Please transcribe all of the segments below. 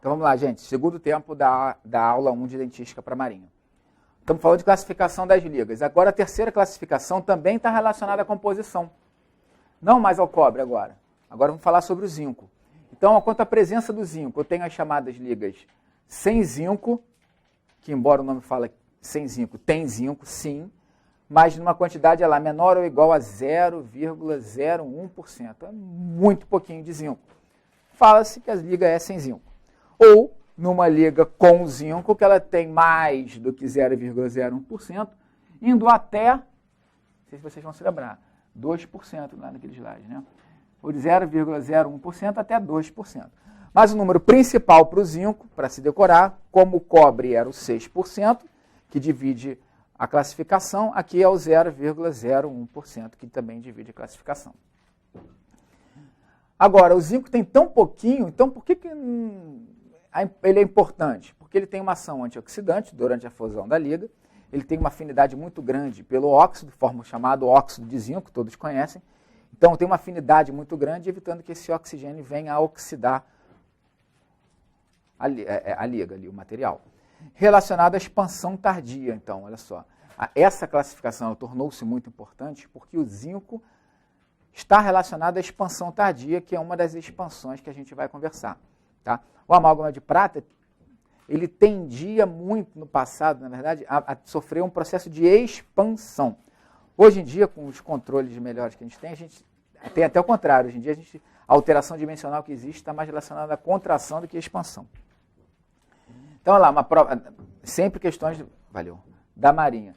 Então vamos lá, gente. Segundo tempo da aula 1 de dentística para marinho. Estamos falando de classificação das ligas. Agora a terceira classificação também está relacionada à composição. Não mais ao cobre agora. Agora vamos falar sobre o zinco. Então, quanto à presença do zinco, eu tenho as chamadas ligas sem zinco, que embora o nome fale sem zinco, tem zinco, sim, mas numa quantidade lá, menor ou igual a 0,01%. É muito pouquinho de zinco. Fala-se que a liga é sem zinco. Ou numa liga com zinco, que ela tem mais do que 0,01%, indo até, não sei se vocês vão se lembrar, 2% lá naquele slide, né? Ou de 0,01% até 2%. Mas o número principal para o zinco, para se decorar, como o cobre era o 6%, que divide a classificação, aqui é o 0,01%, que também divide a classificação. Agora, o zinco tem tão pouquinho, então por que ele é importante? Porque ele tem uma ação antioxidante durante a fusão da liga, ele tem uma afinidade muito grande pelo óxido, forma o chamado óxido de zinco, que todos conhecem. Então, tem uma afinidade muito grande, evitando que esse oxigênio venha a oxidar a liga, ali, o material. Relacionado à expansão tardia, então, olha só. Essa classificação tornou-se muito importante porque o zinco está relacionado à expansão tardia, que é uma das expansões que a gente vai conversar. Tá? O amálgama de prata, ele tendia muito no passado, na verdade, a sofrer um processo de expansão. Hoje em dia, com os controles melhores que a gente tem até o contrário. Hoje em dia, a alteração dimensional que existe está mais relacionada à contração do que à expansão. Então, olha lá, uma prova, sempre questões da Marinha.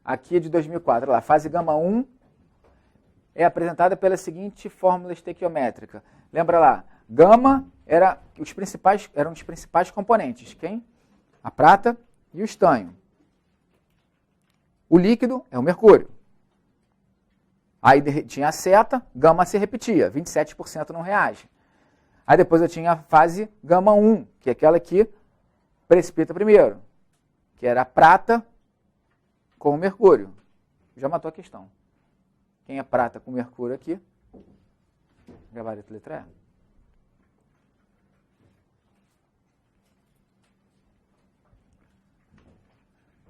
Aqui é de 2004, olha lá, fase gama 1 é apresentada pela seguinte fórmula estequiométrica. Lembra lá, gama eram os principais componentes. Quem? A prata e o estanho. O líquido é o mercúrio. Aí tinha a seta, gama se repetia, 27% não reage. Aí depois eu tinha a fase gama 1, que é aquela que precipita primeiro, que era a prata com o mercúrio. Já matou a questão. Quem é prata com mercúrio aqui? Gabarito letra E.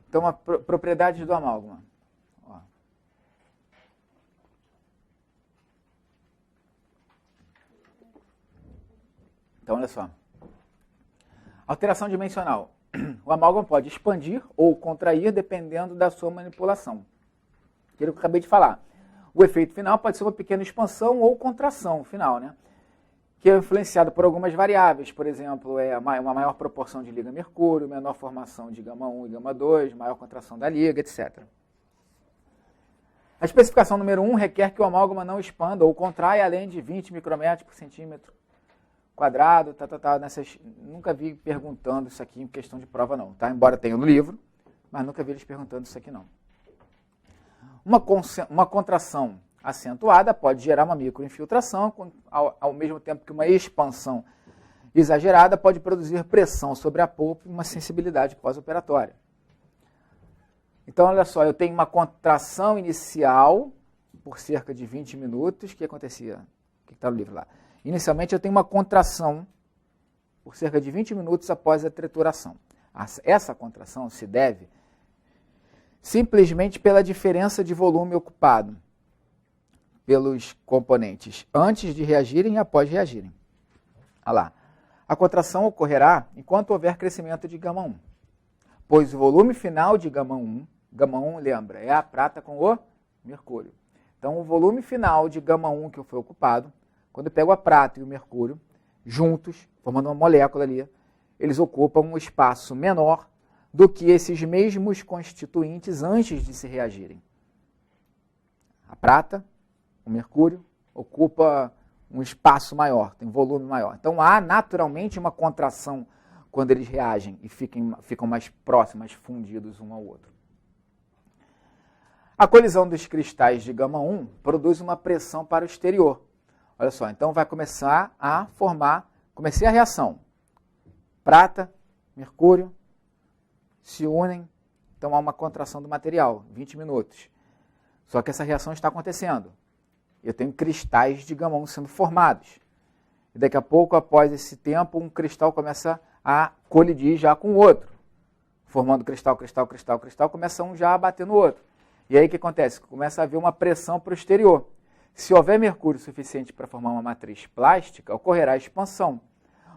Então, a propriedade do amálgama. Ó. Então, olha só. Alteração dimensional. O amálgama pode expandir ou contrair dependendo da sua manipulação. Aquilo que eu acabei de falar. O efeito final pode ser uma pequena expansão ou contração final, né? Que é influenciado por algumas variáveis, por exemplo, uma maior proporção de liga mercúrio, menor formação de gama 1 e gama 2, maior contração da liga, etc. A especificação número 1 requer que o amálgama não expanda ou contraia além de 20 micrometros por centímetro quadrado, nunca vi perguntando isso aqui em questão de prova não, tá? Embora tenha no livro, mas nunca vi eles perguntando isso aqui não. Uma contração acentuada pode gerar uma microinfiltração, ao mesmo tempo que uma expansão exagerada pode produzir pressão sobre a polpa e uma sensibilidade pós-operatória. Então, olha só, eu tenho uma contração inicial por cerca de 20 minutos. O que acontecia? O que está no livro lá? Inicialmente, eu tenho uma contração por cerca de 20 minutos após a trituração. Essa contração se deve simplesmente pela diferença de volume ocupado pelos componentes antes de reagirem e após reagirem. Olha lá. A contração ocorrerá enquanto houver crescimento de gama 1, pois o volume final de gama 1, lembra, é a prata com o mercúrio. Então, o volume final de gama 1 que foi ocupado, quando eu pego a prata e o mercúrio juntos, formando uma molécula ali, eles ocupam um espaço menor do que esses mesmos constituintes antes de se reagirem. A prata, o mercúrio, ocupa um espaço maior, tem volume maior. Então, há naturalmente uma contração quando eles reagem e ficam mais próximos, mais fundidos um ao outro. A colisão dos cristais de gama 1 produz uma pressão para o exterior. Olha só, então vai começar a formar, comecei a reação. Prata, mercúrio, se unem, então há uma contração do material, 20 minutos. Só que essa reação está acontecendo. Eu tenho cristais de gama 1 sendo formados. E daqui a pouco, após esse tempo, um cristal começa a colidir já com o outro, formando cristal, cristal, cristal, cristal, começa um já a bater no outro. E aí o que acontece? Começa a haver uma pressão para o exterior. Se houver mercúrio suficiente para formar uma matriz plástica, ocorrerá expansão.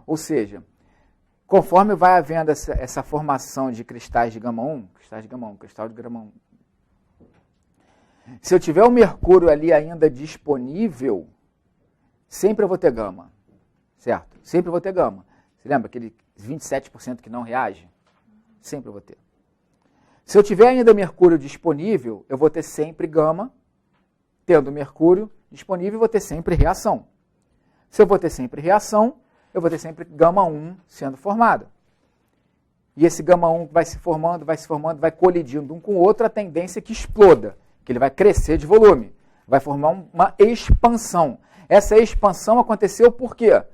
Ou seja, conforme vai havendo essa formação de cristais de gama 1, cristal de gama 1, se eu tiver o mercúrio ali ainda disponível, sempre eu vou ter gama, certo? Sempre eu vou ter gama. Você lembra aquele 27% que não reage? Sempre eu vou ter. Se eu tiver ainda mercúrio disponível, eu vou ter sempre gama. Tendo mercúrio disponível, eu vou ter sempre reação. Se eu vou ter sempre reação, eu vou ter sempre gama 1 sendo formada. E esse gama 1 vai se formando, vai colidindo um com o outro, a tendência é que exploda, que ele vai crescer de volume, vai formar uma expansão. Essa expansão aconteceu por quê?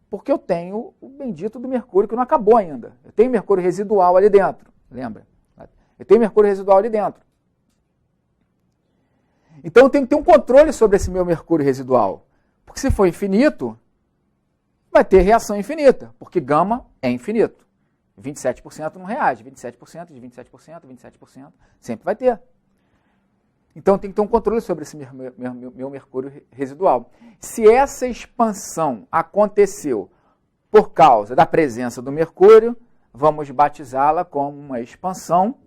Porque eu tenho o bendito do mercúrio que não acabou ainda. Eu tenho mercúrio residual ali dentro, lembra? Eu tenho mercúrio residual ali dentro. Então eu tenho que ter um controle sobre esse meu mercúrio residual. Porque se for infinito, vai ter reação infinita, porque gama é infinito. 27% não reage, 27%, de 27%, 27%, sempre vai ter. Então tem que ter um controle sobre esse meu mercúrio residual. Se essa expansão aconteceu por causa da presença do mercúrio, vamos batizá-la como uma expansão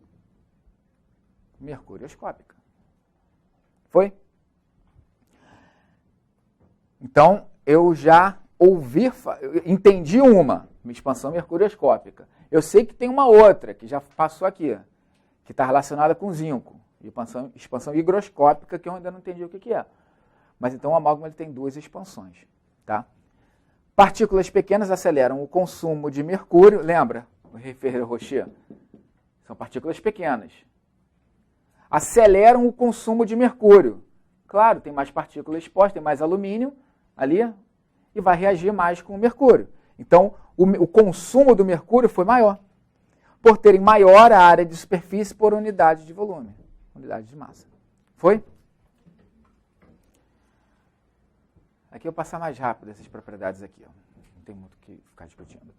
mercurioscópica. Foi? Então, eu já entendi uma expansão mercurioscópica. Eu sei que tem uma outra, que já passou aqui, que está relacionada com zinco. Expansão higroscópica, que eu ainda não entendi o que é. Mas então o amálgama ele tem duas expansões. Tá? Partículas pequenas aceleram o consumo de mercúrio. Lembra? O Ferrero-Rocher? São partículas pequenas. Aceleram o consumo de mercúrio. Claro, tem mais partículas expostas, tem mais alumínio ali, e vai reagir mais com o mercúrio. Então, o consumo do mercúrio foi maior, por terem maior a área de superfície por unidade de volume, unidade de massa. Foi? Aqui eu vou passar mais rápido essas propriedades aqui. Ó. Não tem muito o que ficar discutindo.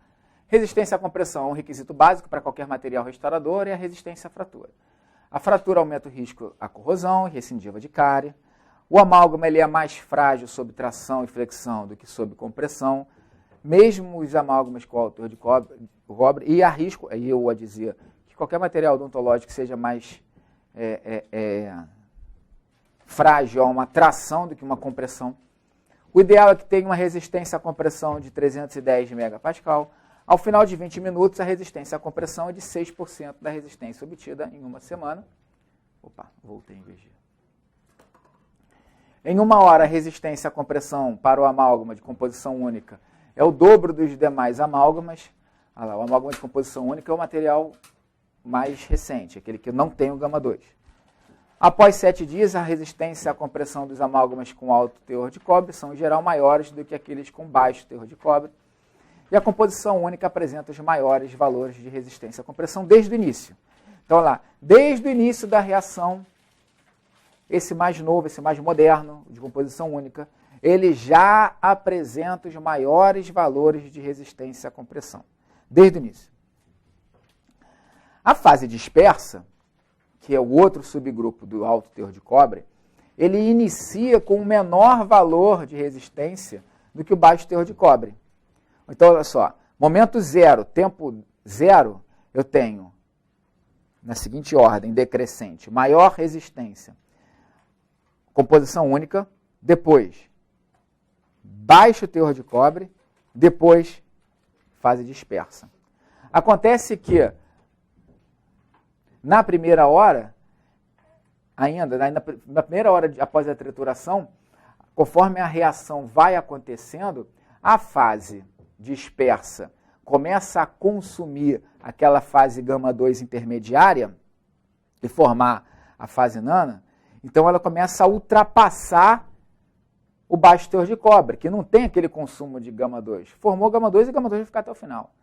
Resistência à compressão é um requisito básico para qualquer material restaurador e a resistência à fratura. A fratura aumenta o risco à corrosão e recidiva de cárie. O amálgama ele é mais frágil sob tração e flexão do que sob compressão. Mesmo os amálgamas com alto teor de cobre, e arrisco, aí eu a dizer, que qualquer material odontológico seja mais frágil a uma tração do que uma compressão. O ideal é que tenha uma resistência à compressão de 310 megapascal. Ao final de 20 minutos, a resistência à compressão é de 6% da resistência obtida em uma semana. Opa, voltei em vez de... Em uma hora, a resistência à compressão para o amálgama de composição única é o dobro dos demais amálgamas. Olha lá, o amálgama de composição única é o material mais recente, aquele que não tem o gama 2. Após 7 dias, a resistência à compressão dos amálgamas com alto teor de cobre são, em geral, maiores do que aqueles com baixo teor de cobre. E a composição única apresenta os maiores valores de resistência à compressão desde o início. Então, olha lá, desde o início da reação, esse mais novo, esse mais moderno, de composição única, ele já apresenta os maiores valores de resistência à compressão, desde o início. A fase dispersa, que é o outro subgrupo do alto teor de cobre, ele inicia com um menor valor de resistência do que o baixo teor de cobre. Então, olha só, momento zero, tempo zero, eu tenho, na seguinte ordem, decrescente, maior resistência, composição única, depois baixo teor de cobre, depois fase dispersa. Acontece que, na primeira hora, ainda na primeira hora após a trituração, conforme a reação vai acontecendo, a fase dispersa começa a consumir aquela fase gama 2 intermediária e formar a fase nana, então ela começa a ultrapassar o baixo teor de cobre, que não tem aquele consumo de gama 2. Formou gama 2 e gama 2 vai ficar até o final.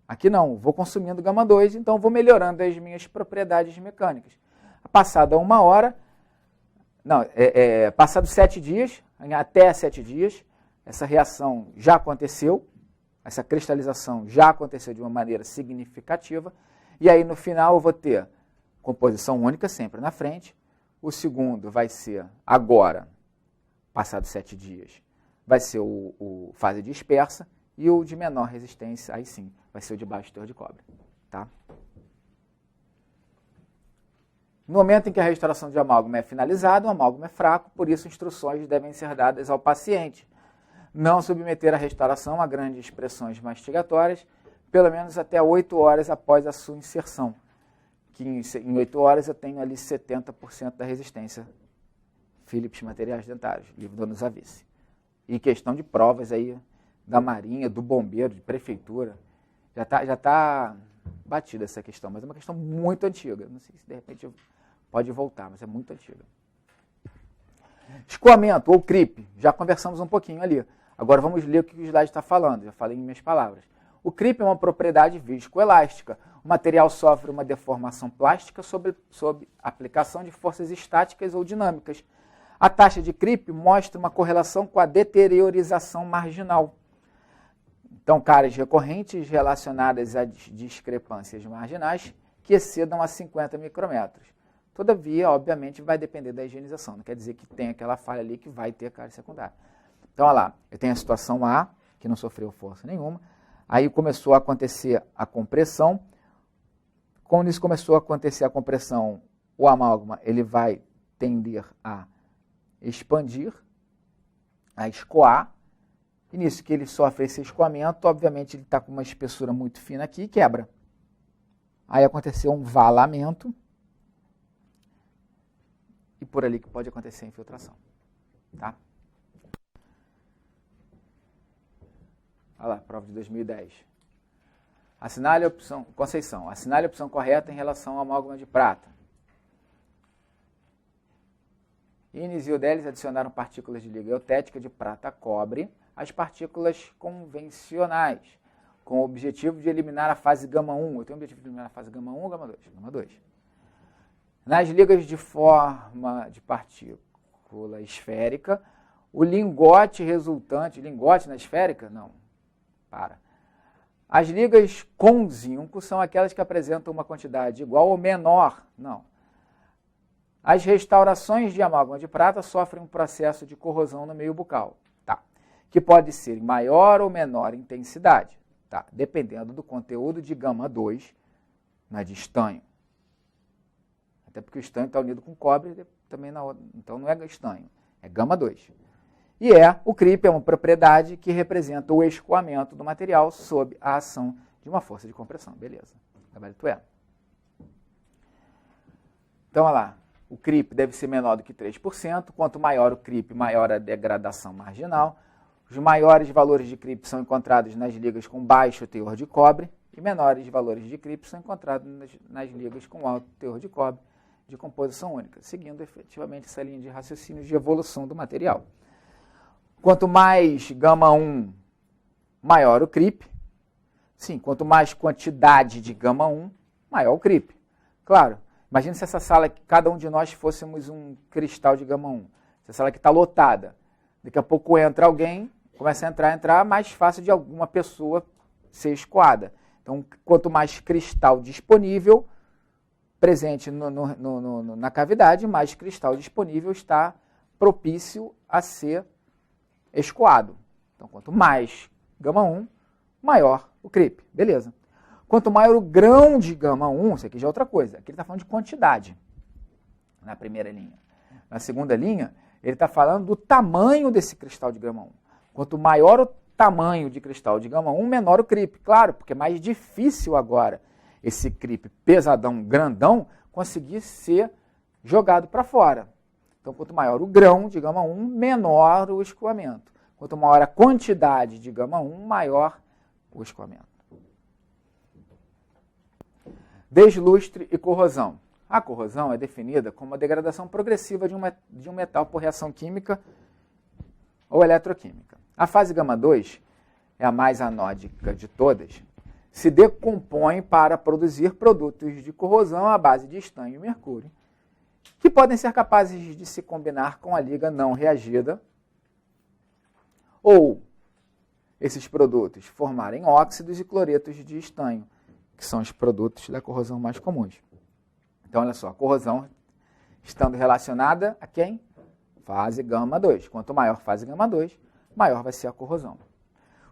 Aqui não, vou consumindo gama 2, então vou melhorando as minhas propriedades mecânicas. Passada uma hora, passados 7 dias, até 7 dias, essa reação já aconteceu, essa cristalização já aconteceu de uma maneira significativa, e aí no final eu vou ter composição única sempre na frente, o segundo vai ser agora, passados 7 dias, vai ser o fase dispersa, e o de menor resistência, aí sim, vai ser o de baixo teor de cobre. Tá? No momento em que a restauração de amálgama é finalizada, o amálgama é fraco, por isso instruções devem ser dadas ao paciente. Não submeter a restauração a grandes pressões mastigatórias, pelo menos até 8 horas após a sua inserção, que em 8 horas eu tenho ali 70% da resistência. Philips Materiais Dentários, livro do Nusavice. E questão de provas aí da Marinha, do Bombeiro, de Prefeitura, já tá batida essa questão, mas é uma questão muito antiga. Não sei se de repente pode voltar, mas é muito antiga. Escoamento ou CRIP, já conversamos um pouquinho ali. Agora vamos ler o que o slide está falando, já falei em minhas palavras. O CRIP é uma propriedade viscoelástica. O material sofre uma deformação plástica sob aplicação de forças estáticas ou dinâmicas. A taxa de CRIP mostra uma correlação com a deteriorização marginal. Então, cáries recorrentes relacionadas a discrepâncias marginais que excedam a 50 micrômetros. Todavia, obviamente, vai depender da higienização. Não quer dizer que tem aquela falha ali que vai ter cárie secundária. Então, olha lá, eu tenho a situação A, que não sofreu força nenhuma. Aí começou a acontecer a compressão. Quando isso começou a acontecer a compressão, o amálgama ele vai tender a expandir, a escoar. E nisso que ele sofre esse escoamento, obviamente ele está com uma espessura muito fina aqui e quebra. Aí aconteceu um valamento. E por ali que pode acontecer a infiltração. Tá? Olha lá, prova de 2010. Assinale a opção, Conceição, assinale a opção correta em relação ao amálgama de prata. Ines e Odelis adicionaram partículas de liga eutética de prata-cobre às partículas convencionais, com o objetivo de eliminar a fase gama-1. Eu tenho o objetivo de eliminar a fase gama-1 ou gama-2? Gama-2. Nas ligas de forma de partícula esférica, o lingote resultante... Lingote na esférica? Não. Para. As ligas com zinco são aquelas que apresentam uma quantidade igual ou menor. Não. As restaurações de amálgama de prata sofrem um processo de corrosão no meio bucal, tá? Que pode ser em maior ou menor intensidade, tá? Dependendo do conteúdo de gama-2 na de estanho. Até porque o estanho está unido com cobre, também então não é estanho, é gama-2. E o CRIP é uma propriedade que representa o escoamento do material sob a ação de uma força de compressão. Beleza, gabarito E. Então, olha lá, o CRIP deve ser menor do que 3%. Quanto maior o CRIP, maior a degradação marginal. Os maiores valores de CRIP são encontrados nas ligas com baixo teor de cobre e menores valores de CRIP são encontrados nas ligas com alto teor de cobre de composição única, seguindo efetivamente essa linha de raciocínio de evolução do material. Quanto mais gama-1, maior o CRIP. Sim, quanto mais quantidade de gama-1, maior o CRIP. Claro, imagine se essa sala, cada um de nós fôssemos um cristal de gama-1. Essa sala aqui está lotada. Daqui a pouco entra alguém, começa a entrar, mais fácil de alguma pessoa ser escoada. Então, quanto mais cristal disponível, presente na cavidade, mais cristal disponível está propício a ser escoado. Então, quanto mais gama-1, maior o CRIP. Beleza. Quanto maior o grão de gama-1, isso aqui já é outra coisa. Aqui ele está falando de quantidade, na primeira linha. Na segunda linha, ele está falando do tamanho desse cristal de gama-1. Quanto maior o tamanho de cristal de gama-1, menor o CRIP. Claro, porque é mais difícil agora esse CRIP pesadão, grandão, conseguir ser jogado para fora. Então, quanto maior o grão de gama-1, menor o escoamento. Quanto maior a quantidade de gama-1, maior o escoamento. Deslustre e corrosão. A corrosão é definida como a degradação progressiva de um metal por reação química ou eletroquímica. A fase gama-2 é a mais anódica de todas. Se decompõe para produzir produtos de corrosão à base de estanho e mercúrio, que podem ser capazes de se combinar com a liga não reagida ou esses produtos formarem óxidos e cloretos de estanho, que são os produtos da corrosão mais comuns. Então, olha só, a corrosão estando relacionada a quem? Fase gama 2. Quanto maior fase gama 2, maior vai ser a corrosão.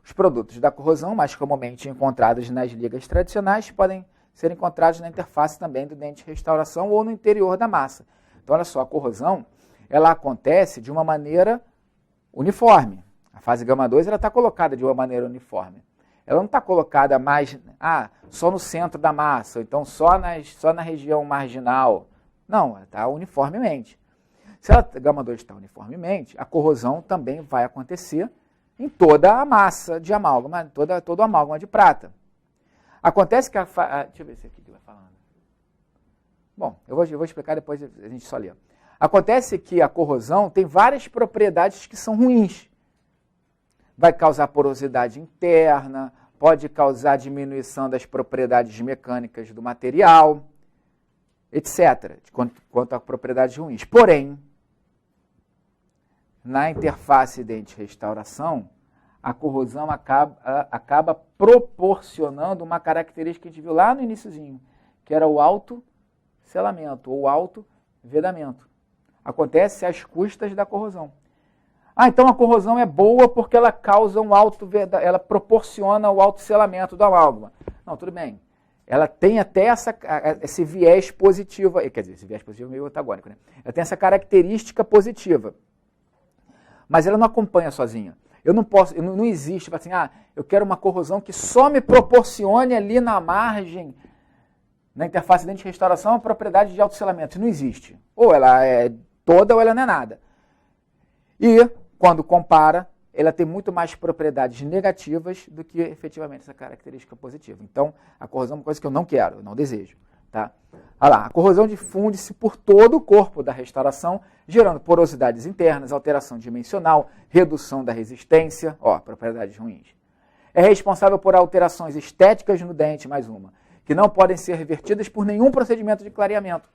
Os produtos da corrosão, mais comumente encontrados nas ligas tradicionais, podem ser encontrados na interface também do dente de restauração ou no interior da massa. Então, olha só, a corrosão ela acontece de uma maneira uniforme. A fase gama 2 está colocada de uma maneira uniforme. Ela não está colocada mais só no centro da massa, ou então só na região marginal. Não, ela está uniformemente. Se a gama 2 está uniformemente, a corrosão também vai acontecer em toda a massa de amálgama, todo o amálgama de prata. Acontece que deixa eu ver se aqui que vai falando. Bom, eu vou explicar depois, a gente só lê. Acontece que a corrosão tem várias propriedades que são ruins. Vai causar porosidade interna, pode causar diminuição das propriedades mecânicas do material, etc., quanto a propriedades ruins. Porém, na interface dente-restauração, a corrosão acaba proporcionando uma característica que a gente viu lá no iniciozinho, que era o autosselamento ou autovedamento. Acontece às custas da corrosão. Então a corrosão é boa porque ela causa ela proporciona o autosselamento do amálgama. Não, tudo bem. Ela tem até esse viés positivo, quer dizer, esse viés positivo é meio antagônico, né? Ela tem essa característica positiva. Mas ela não acompanha sozinha. Não existe, assim, eu quero uma corrosão que só me proporcione ali na margem, na interface dente de restauração, a propriedade de autosselamento. Isso não existe. Ou ela é toda ou ela não é nada. E, quando compara, ela tem muito mais propriedades negativas do que efetivamente essa característica positiva. Então, a corrosão é uma coisa que eu não quero, eu não desejo. Tá? Olha lá, a corrosão difunde-se por todo o corpo da restauração, gerando porosidades internas, alteração dimensional, redução da resistência, propriedades ruins. É responsável por alterações estéticas no dente, mais uma, que não podem ser revertidas por nenhum procedimento de clareamento.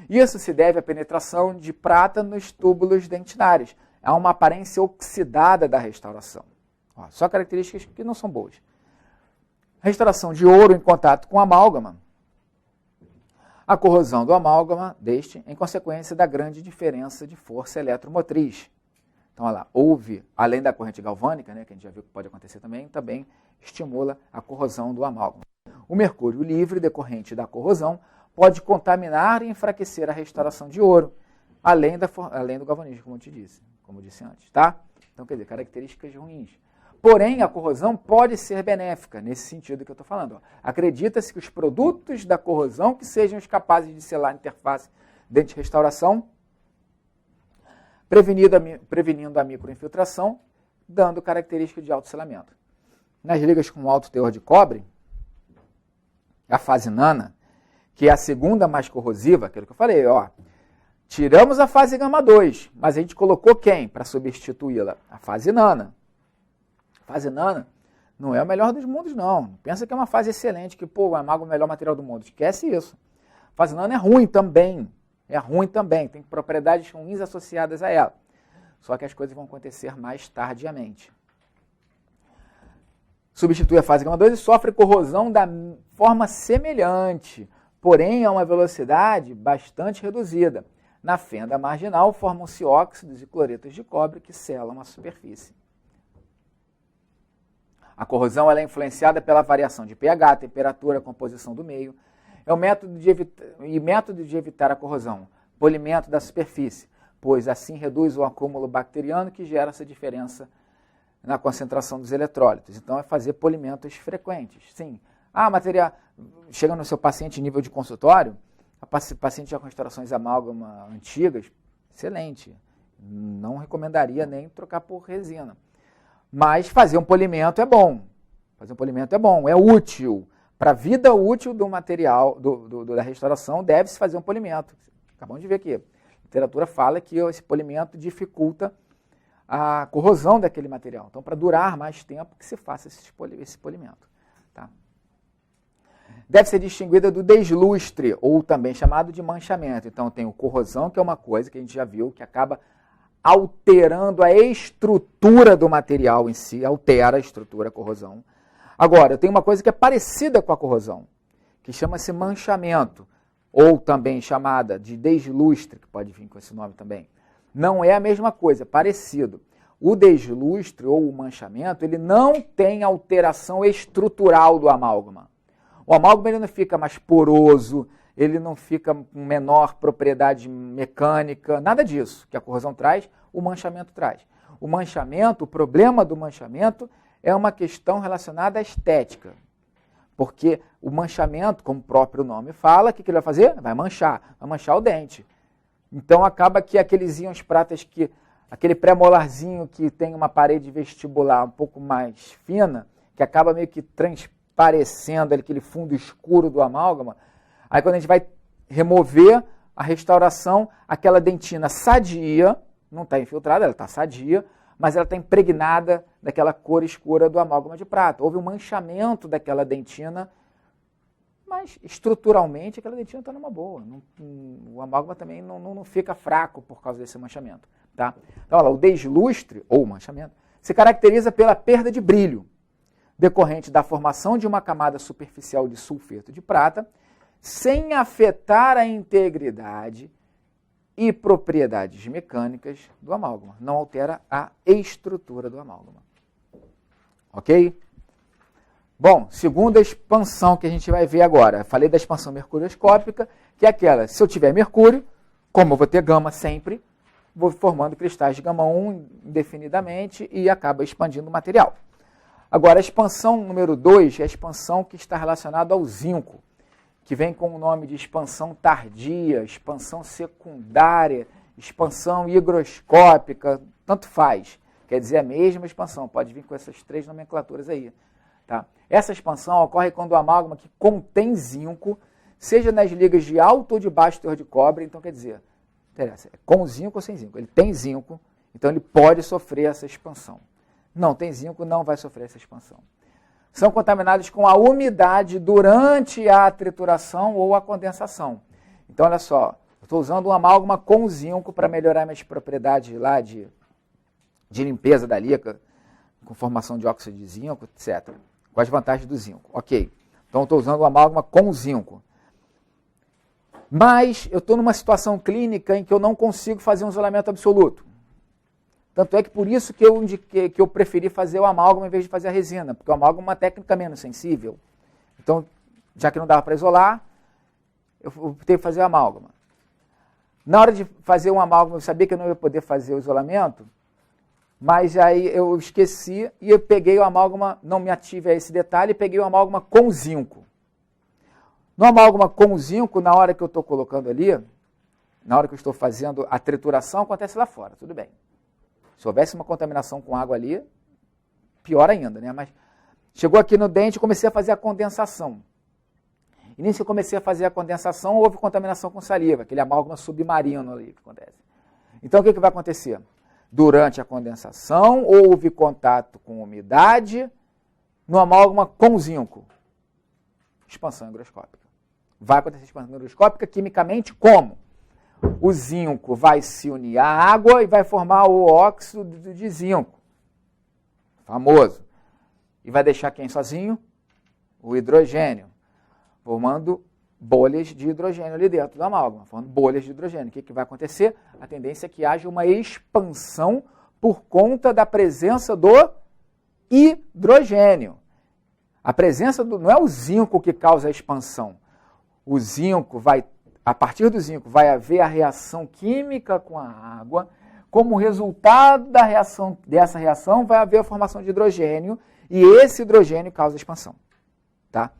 Isso se deve à penetração de prata nos túbulos dentinários. Há uma aparência oxidada da restauração. Só características que não são boas. Restauração de ouro em contato com amálgama. A corrosão do amálgama em consequência da grande diferença de força eletromotriz. Então, olha lá, além da corrente galvânica, né, que a gente já viu que pode acontecer também estimula a corrosão do amálgama. O mercúrio livre decorrente da corrosão pode contaminar e enfraquecer a restauração de ouro, além do galvanismo, como eu disse antes, tá? Então, quer dizer, características ruins. Porém, a corrosão pode ser benéfica, nesse sentido que eu estou falando. Acredita-se que os produtos da corrosão que sejam capazes de selar a interface dente de restauração, prevenindo a microinfiltração, dando características de autosselamento. Nas ligas com alto teor de cobre, a fase nana, que é a segunda mais corrosiva, aquilo que eu falei, tiramos a fase gama 2, mas a gente colocou quem para substituí-la? A fase nana. A fase nana não é o melhor dos mundos, não. Pensa que é uma fase excelente, que o amálgama é o melhor material do mundo. Esquece isso. A fase nana é ruim também. Tem propriedades ruins associadas a ela. Só que as coisas vão acontecer mais tardiamente. Substitui a fase gama 2 e sofre corrosão da forma semelhante, porém a uma velocidade bastante reduzida. Na fenda marginal formam-se óxidos e cloretos de cobre que selam a superfície. A corrosão ela é influenciada pela variação de pH, temperatura, composição do meio. É o método de evitar a corrosão, polimento da superfície, pois assim reduz o acúmulo bacteriano que gera essa diferença na concentração dos eletrólitos. Então, é fazer polimentos frequentes. Sim, material chega no seu paciente em nível de consultório, paciente já com restaurações amálgama antigas, excelente. Não recomendaria nem trocar por resina. Mas fazer um polimento é bom. É útil. Para a vida útil do material, da restauração, deve-se fazer um polimento. Acabamos de ver aqui. A literatura fala que esse polimento dificulta a corrosão daquele material. Então, para durar mais tempo, que se faça esse polimento. Tá? Deve ser distinguida do deslustre, ou também chamado de manchamento. Então, tem o corrosão, que é uma coisa que a gente já viu, que acaba alterando a estrutura do material em si, altera a estrutura, a corrosão. Agora, eu tenho uma coisa que é parecida com a corrosão, que chama-se manchamento, ou também chamada de deslustre, que pode vir com esse nome também. Não é a mesma coisa, é parecido. O deslustre ou o manchamento, ele não tem alteração estrutural do amálgama. O amálgama ele não fica mais poroso, ele não fica com menor propriedade mecânica, nada disso que a corrosão traz, o manchamento traz. O manchamento, o problema do manchamento é uma questão relacionada à estética. Porque o manchamento, como o próprio nome fala, o que ele vai fazer? Vai manchar o dente. Então acaba que aqueles íons pratas, aquele pré-molarzinho que tem uma parede vestibular um pouco mais fina, que acaba meio que transparecendo aquele fundo escuro do amálgama, aí quando a gente vai remover a restauração, aquela dentina sadia, não está infiltrada, ela está sadia, mas ela está impregnada daquela cor escura do amálgama de prata. Houve um manchamento daquela dentina, mas estruturalmente aquela dentina está numa boa. O amálgama também não fica fraco por causa desse manchamento. Tá? Então, olha lá, o deslustre, ou manchamento, se caracteriza pela perda de brilho, decorrente da formação de uma camada superficial de sulfeto de prata, sem afetar a integridade e propriedades mecânicas do amálgama. Não altera a estrutura do amálgama. Ok? Bom, segunda expansão que a gente vai ver agora. Eu falei da expansão mercurioscópica, que é aquela, se eu tiver mercúrio, como eu vou ter gama sempre, vou formando cristais de gama 1 indefinidamente e acaba expandindo o material. Agora, a expansão número 2 é a expansão que está relacionada ao zinco, que vem com o nome de expansão tardia, expansão secundária, expansão higroscópica, tanto faz. Quer dizer, a mesma expansão, pode vir com essas três nomenclaturas aí. Tá? Essa expansão ocorre quando o amálgama que contém zinco, seja nas ligas de alto ou de baixo teor de cobre, então quer dizer, interessa, é com zinco ou sem zinco. Ele tem zinco, então ele pode sofrer essa expansão. Não tem zinco, não vai sofrer essa expansão. São contaminados com a umidade durante a trituração ou a condensação. Então, olha só, eu estou usando um amálgama com zinco para melhorar minhas propriedades lá de limpeza da liga, com formação de óxido de zinco, etc. Com as vantagens do zinco. Ok, então eu estou usando um amálgama com zinco. Mas eu estou numa situação clínica em que eu não consigo fazer um isolamento absoluto. Tanto é que por isso que eu indiquei, que eu preferi fazer o amálgama em vez de fazer a resina, porque o amálgama é uma técnica menos sensível. Então, já que não dava para isolar, eu optei por fazer o amálgama. Na hora de fazer um amálgama, eu sabia que eu não ia poder fazer o isolamento, mas aí eu esqueci e eu peguei o amálgama, não me ative a esse detalhe, peguei o amálgama com zinco. No amálgama com zinco, na hora que eu estou colocando ali, na hora que eu estou fazendo a trituração, acontece lá fora, tudo bem. Se houvesse uma contaminação com água ali, pior ainda, né? Mas chegou aqui no dente e comecei a fazer a condensação. E nisso que eu comecei a fazer a condensação, houve contaminação com saliva, aquele amálgama submarino ali que acontece. Então, o que vai acontecer? Durante a condensação, houve contato com umidade no amálgama com zinco. Expansão higroscópica. Vai acontecer expansão higroscópica quimicamente como? O zinco vai se unir à água e vai formar o óxido de zinco, famoso. E vai deixar quem sozinho? O hidrogênio, formando bolhas de hidrogênio ali dentro do amálgama, formando bolhas de hidrogênio. O que vai acontecer? A tendência é que haja uma expansão por conta da presença do hidrogênio. A presença não é o zinco que causa a expansão. O zinco a partir do zinco vai haver a reação química com a água. Como resultado dessa reação vai haver a formação de hidrogênio e esse hidrogênio causa a expansão. Tá?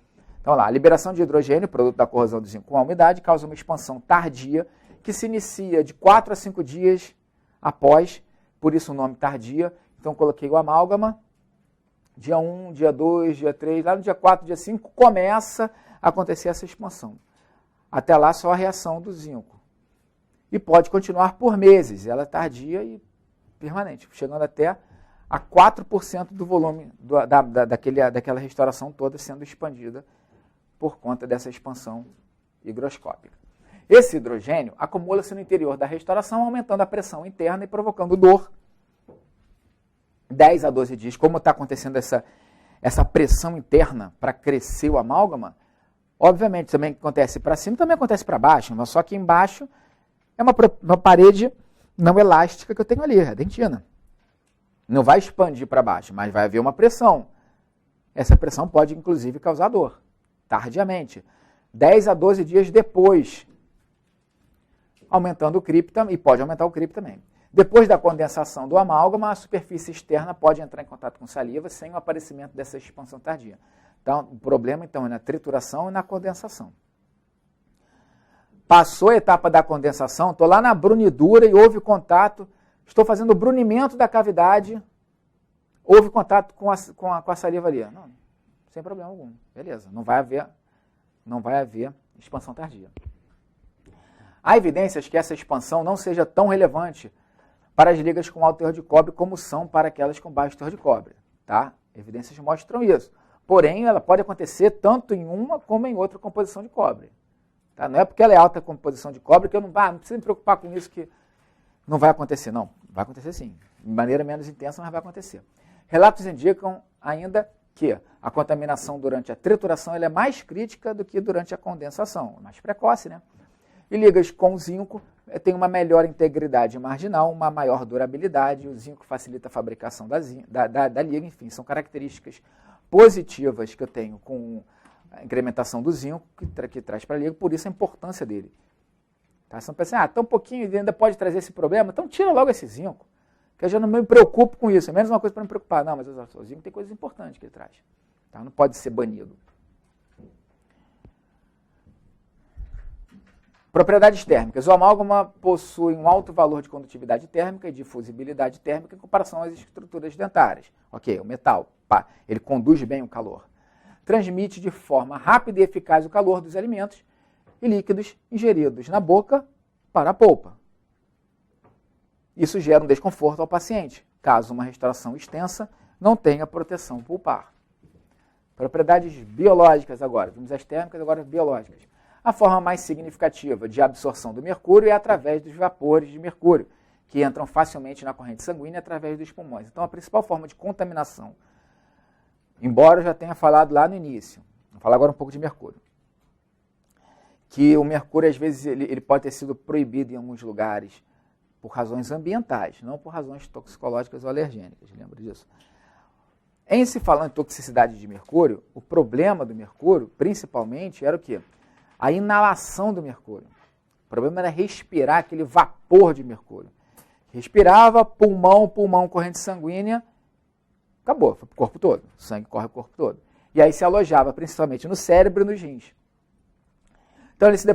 Então, lá, a liberação de hidrogênio, produto da corrosão do zinco com a umidade, causa uma expansão tardia que se inicia de 4 a 5 dias após, por isso o nome tardia. Então, coloquei o amálgama, dia 1, dia 2, dia 3, lá no dia 4, dia 5, começa a acontecer essa expansão. Até lá, só a reação do zinco. E pode continuar por meses, ela é tardia e permanente, chegando até a 4% do volume daquela restauração toda sendo expandida por conta dessa expansão higroscópica. Esse hidrogênio acumula-se no interior da restauração, aumentando a pressão interna e provocando dor. 10 a 12 dias, como está acontecendo essa pressão interna para crescer o amálgama, obviamente também acontece para cima, também acontece para baixo, mas só que embaixo é uma parede não elástica que eu tenho ali, a dentina. Não vai expandir para baixo, mas vai haver uma pressão. Essa pressão pode, inclusive, causar dor, tardiamente. 10 a 12 dias depois, aumentando o cripta, e pode aumentar o cripta também. Depois da condensação do amálgama, a superfície externa pode entrar em contato com saliva sem o aparecimento dessa expansão tardia. Então, o problema, então, é na trituração e na condensação. Passou a etapa da condensação, estou lá na brunidura e houve contato, estou fazendo o brunimento da cavidade, houve contato com a saliva ali. Não, sem problema algum, beleza, não vai haver expansão tardia. Há evidências que essa expansão não seja tão relevante para as ligas com alto teor de cobre como são para aquelas com baixo teor de cobre. Tá? Evidências mostram isso. Porém, ela pode acontecer tanto em uma como em outra composição de cobre. Tá? Não é porque ela é alta composição de cobre que eu não preciso me preocupar com isso que não vai acontecer. Não, vai acontecer sim. De maneira menos intensa, mas vai acontecer. Relatos indicam ainda que a contaminação durante a trituração ela é mais crítica do que durante a condensação. Mais precoce, né? E ligas com zinco têm uma melhor integridade marginal, uma maior durabilidade. O zinco facilita a fabricação da liga. Enfim, são características positivas que eu tenho com a incrementação do zinco que traz para a liga, por isso a importância dele. Tá? Você não pensa, tão pouquinho ele ainda pode trazer esse problema, então tira logo esse zinco, que eu já não me preocupo com isso, é menos uma coisa para me preocupar. Não, mas o zinco tem coisas importantes que ele traz. Tá? Não pode ser banido. Propriedades térmicas. O amálgama possui um alto valor de condutividade térmica e difusibilidade térmica em comparação às estruturas dentárias. Ok, o metal, ele conduz bem o calor. Transmite de forma rápida e eficaz o calor dos alimentos e líquidos ingeridos na boca para a polpa. Isso gera um desconforto ao paciente, caso uma restauração extensa não tenha proteção pulpar. Propriedades biológicas agora. Vimos as térmicas, agora as biológicas. A forma mais significativa de absorção do mercúrio é através dos vapores de mercúrio, que entram facilmente na corrente sanguínea através dos pulmões. Então, a principal forma de contaminação, embora eu já tenha falado lá no início, vou falar agora um pouco de mercúrio, que o mercúrio, às vezes, ele pode ter sido proibido em alguns lugares por razões ambientais, não por razões toxicológicas ou alergênicas, lembra disso? Em se falando em toxicidade de mercúrio, o problema do mercúrio, principalmente, era o quê? A inalação do mercúrio. O problema era respirar aquele vapor de mercúrio. Respirava, pulmão, corrente sanguínea, acabou, foi para o corpo todo. O sangue corre para o corpo todo. E aí se alojava principalmente no cérebro e nos rins. Então ele se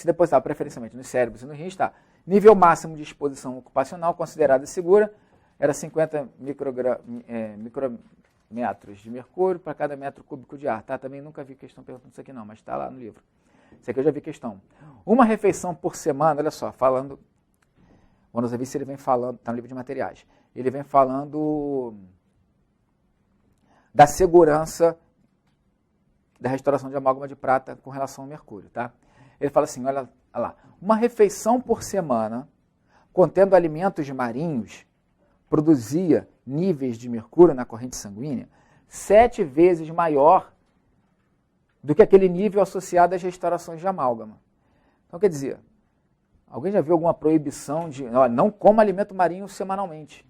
depositava preferencialmente nos cérebros e nos rins. Tá? Nível máximo de exposição ocupacional considerada segura era 50 micrometros de mercúrio para cada metro cúbico de ar. Tá? Também nunca vi questão perguntando isso aqui não, mas está lá no livro. Isso aqui eu já vi questão. Uma refeição por semana, olha só, falando... O Nosovice, ele vem falando, está no livro de materiais, ele vem falando da segurança da restauração de amálgama de prata com relação ao mercúrio. Tá? Ele fala assim, olha lá, uma refeição por semana contendo alimentos marinhos produzia níveis de mercúrio na corrente sanguínea 7 vezes maior do que aquele nível associado às restaurações de amálgama. Então, quer dizer, alguém já viu alguma proibição de não coma alimento marinho semanalmente,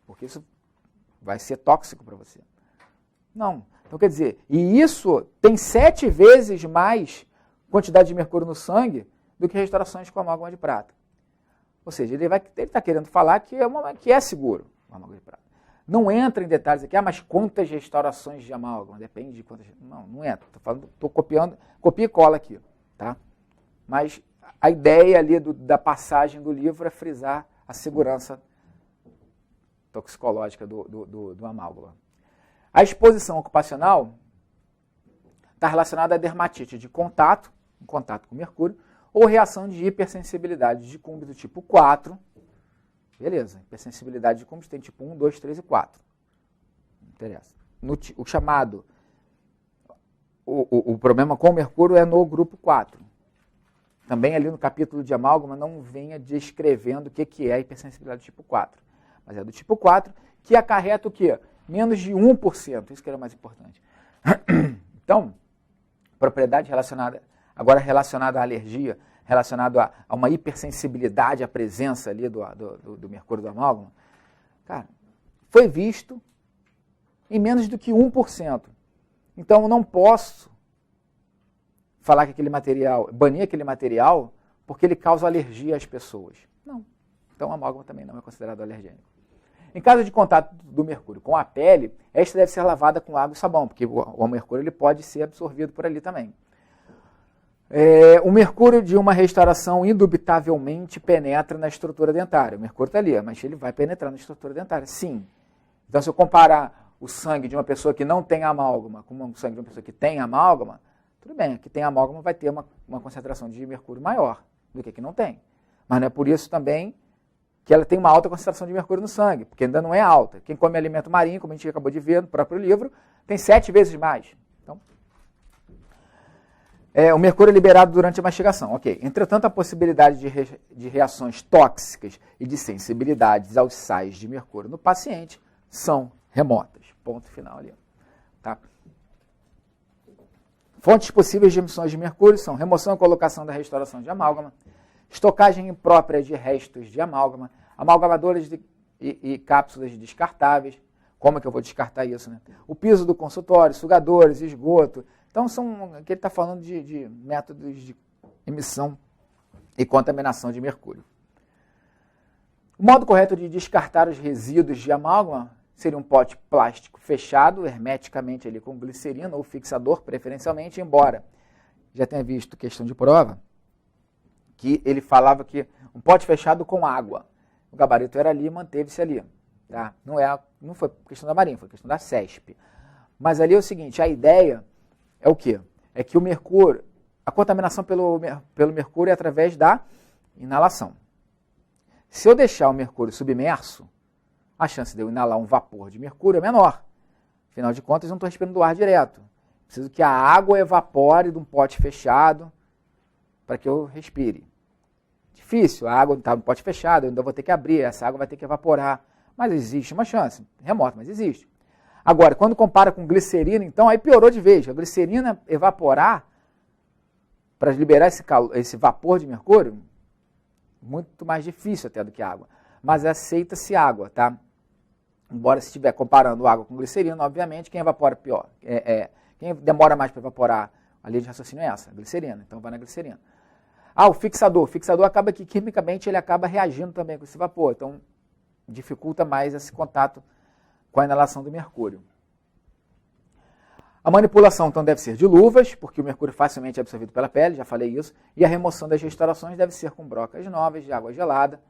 porque isso vai ser tóxico para você? Não. Então, quer dizer, e isso tem 7 vezes mais quantidade de mercúrio no sangue do que restaurações com amálgama de prata. Ou seja, ele está querendo falar que é seguro o amálgama de prata. Não entra em detalhes aqui, mas quantas restaurações de amálgama? Depende de quantas... Não entra. Estou copiando, copia e cola aqui. Tá? Mas a ideia ali da passagem do livro é frisar a segurança toxicológica do amálgama. A exposição ocupacional está relacionada à dermatite de contato, em contato com mercúrio, ou reação de hipersensibilidade de Cumbres do tipo 4. Beleza, hipersensibilidade de Cumbres tem tipo 1, 2, 3 e 4. Não interessa. O chamado, o problema com o mercúrio é no grupo 4. Também ali no capítulo de amálgama não venha descrevendo o que é a hipersensibilidade do tipo 4. Mas é do tipo 4 que acarreta o quê? Menos de 1%. Isso que era o mais importante. Então, propriedade relacionada à alergia, relacionado a uma hipersensibilidade à presença ali do mercúrio do amálgama, cara, foi visto em menos do que 1%. Então, eu não posso falar que banir aquele material, porque ele causa alergia às pessoas. Não. Então, o amálgama também não é considerado alergênico. Em caso de contato do mercúrio com a pele, esta deve ser lavada com água e sabão, porque o mercúrio ele pode ser absorvido por ali também. O mercúrio de uma restauração indubitavelmente penetra na estrutura dentária. O mercúrio está ali, mas ele vai penetrar na estrutura dentária, sim. Então, se eu comparar o sangue de uma pessoa que não tem amálgama com o sangue de uma pessoa que tem amálgama, tudo bem, que tem amálgama vai ter uma concentração de mercúrio maior do que não tem. Mas não é por isso também que ela tem uma alta concentração de mercúrio no sangue, porque ainda não é alta. Quem come alimento marinho, como a gente acabou de ver no próprio livro, tem 7 vezes mais. Então, o mercúrio é liberado durante a mastigação. Ok. Entretanto, a possibilidade de reações tóxicas e de sensibilidades aos sais de mercúrio no paciente são remotas. Ponto final ali. Tá? Fontes possíveis de emissões de mercúrio são remoção e colocação da restauração de amálgama, estocagem imprópria de restos de amálgama, amalgamadores e cápsulas descartáveis. Como é que eu vou descartar isso, né? O piso do consultório, sugadores, esgoto. Então, aqui ele está falando de métodos de emissão e contaminação de mercúrio. O modo correto de descartar os resíduos de amálgama seria um pote plástico fechado, hermeticamente ali com glicerina ou fixador, preferencialmente, embora já tenha visto questão de prova, que ele falava que um pote fechado com água. O gabarito era ali e manteve-se ali. Tá? Não foi questão da Marinha, foi questão da CESP. Mas ali é o seguinte, a ideia é o quê? É que o mercúrio, a contaminação pelo mercúrio é através da inalação. Se eu deixar o mercúrio submerso, a chance de eu inalar um vapor de mercúrio é menor. Afinal de contas, eu não estou respirando ar direto. Preciso que a água evapore de um pote fechado para que eu respire. Difícil, a água está no pote fechado, eu ainda vou ter que abrir, essa água vai ter que evaporar. Mas existe uma chance, remota, mas existe. Agora, quando compara com glicerina, então aí piorou de vez. A glicerina evaporar para liberar esse vapor de mercúrio, muito mais difícil até do que água. Mas aceita-se água, tá? Embora se estiver comparando água com glicerina, obviamente, quem evapora pior. Quem demora mais para evaporar, a linha de raciocínio é essa, a glicerina. Então vai na glicerina. O fixador. O fixador acaba que, quimicamente, ele acaba reagindo também com esse vapor. Então, dificulta mais esse contato com a inalação do mercúrio. A manipulação, então, deve ser de luvas, porque o mercúrio facilmente é absorvido pela pele, já falei isso. E a remoção das restaurações deve ser com brocas novas, de água gelada,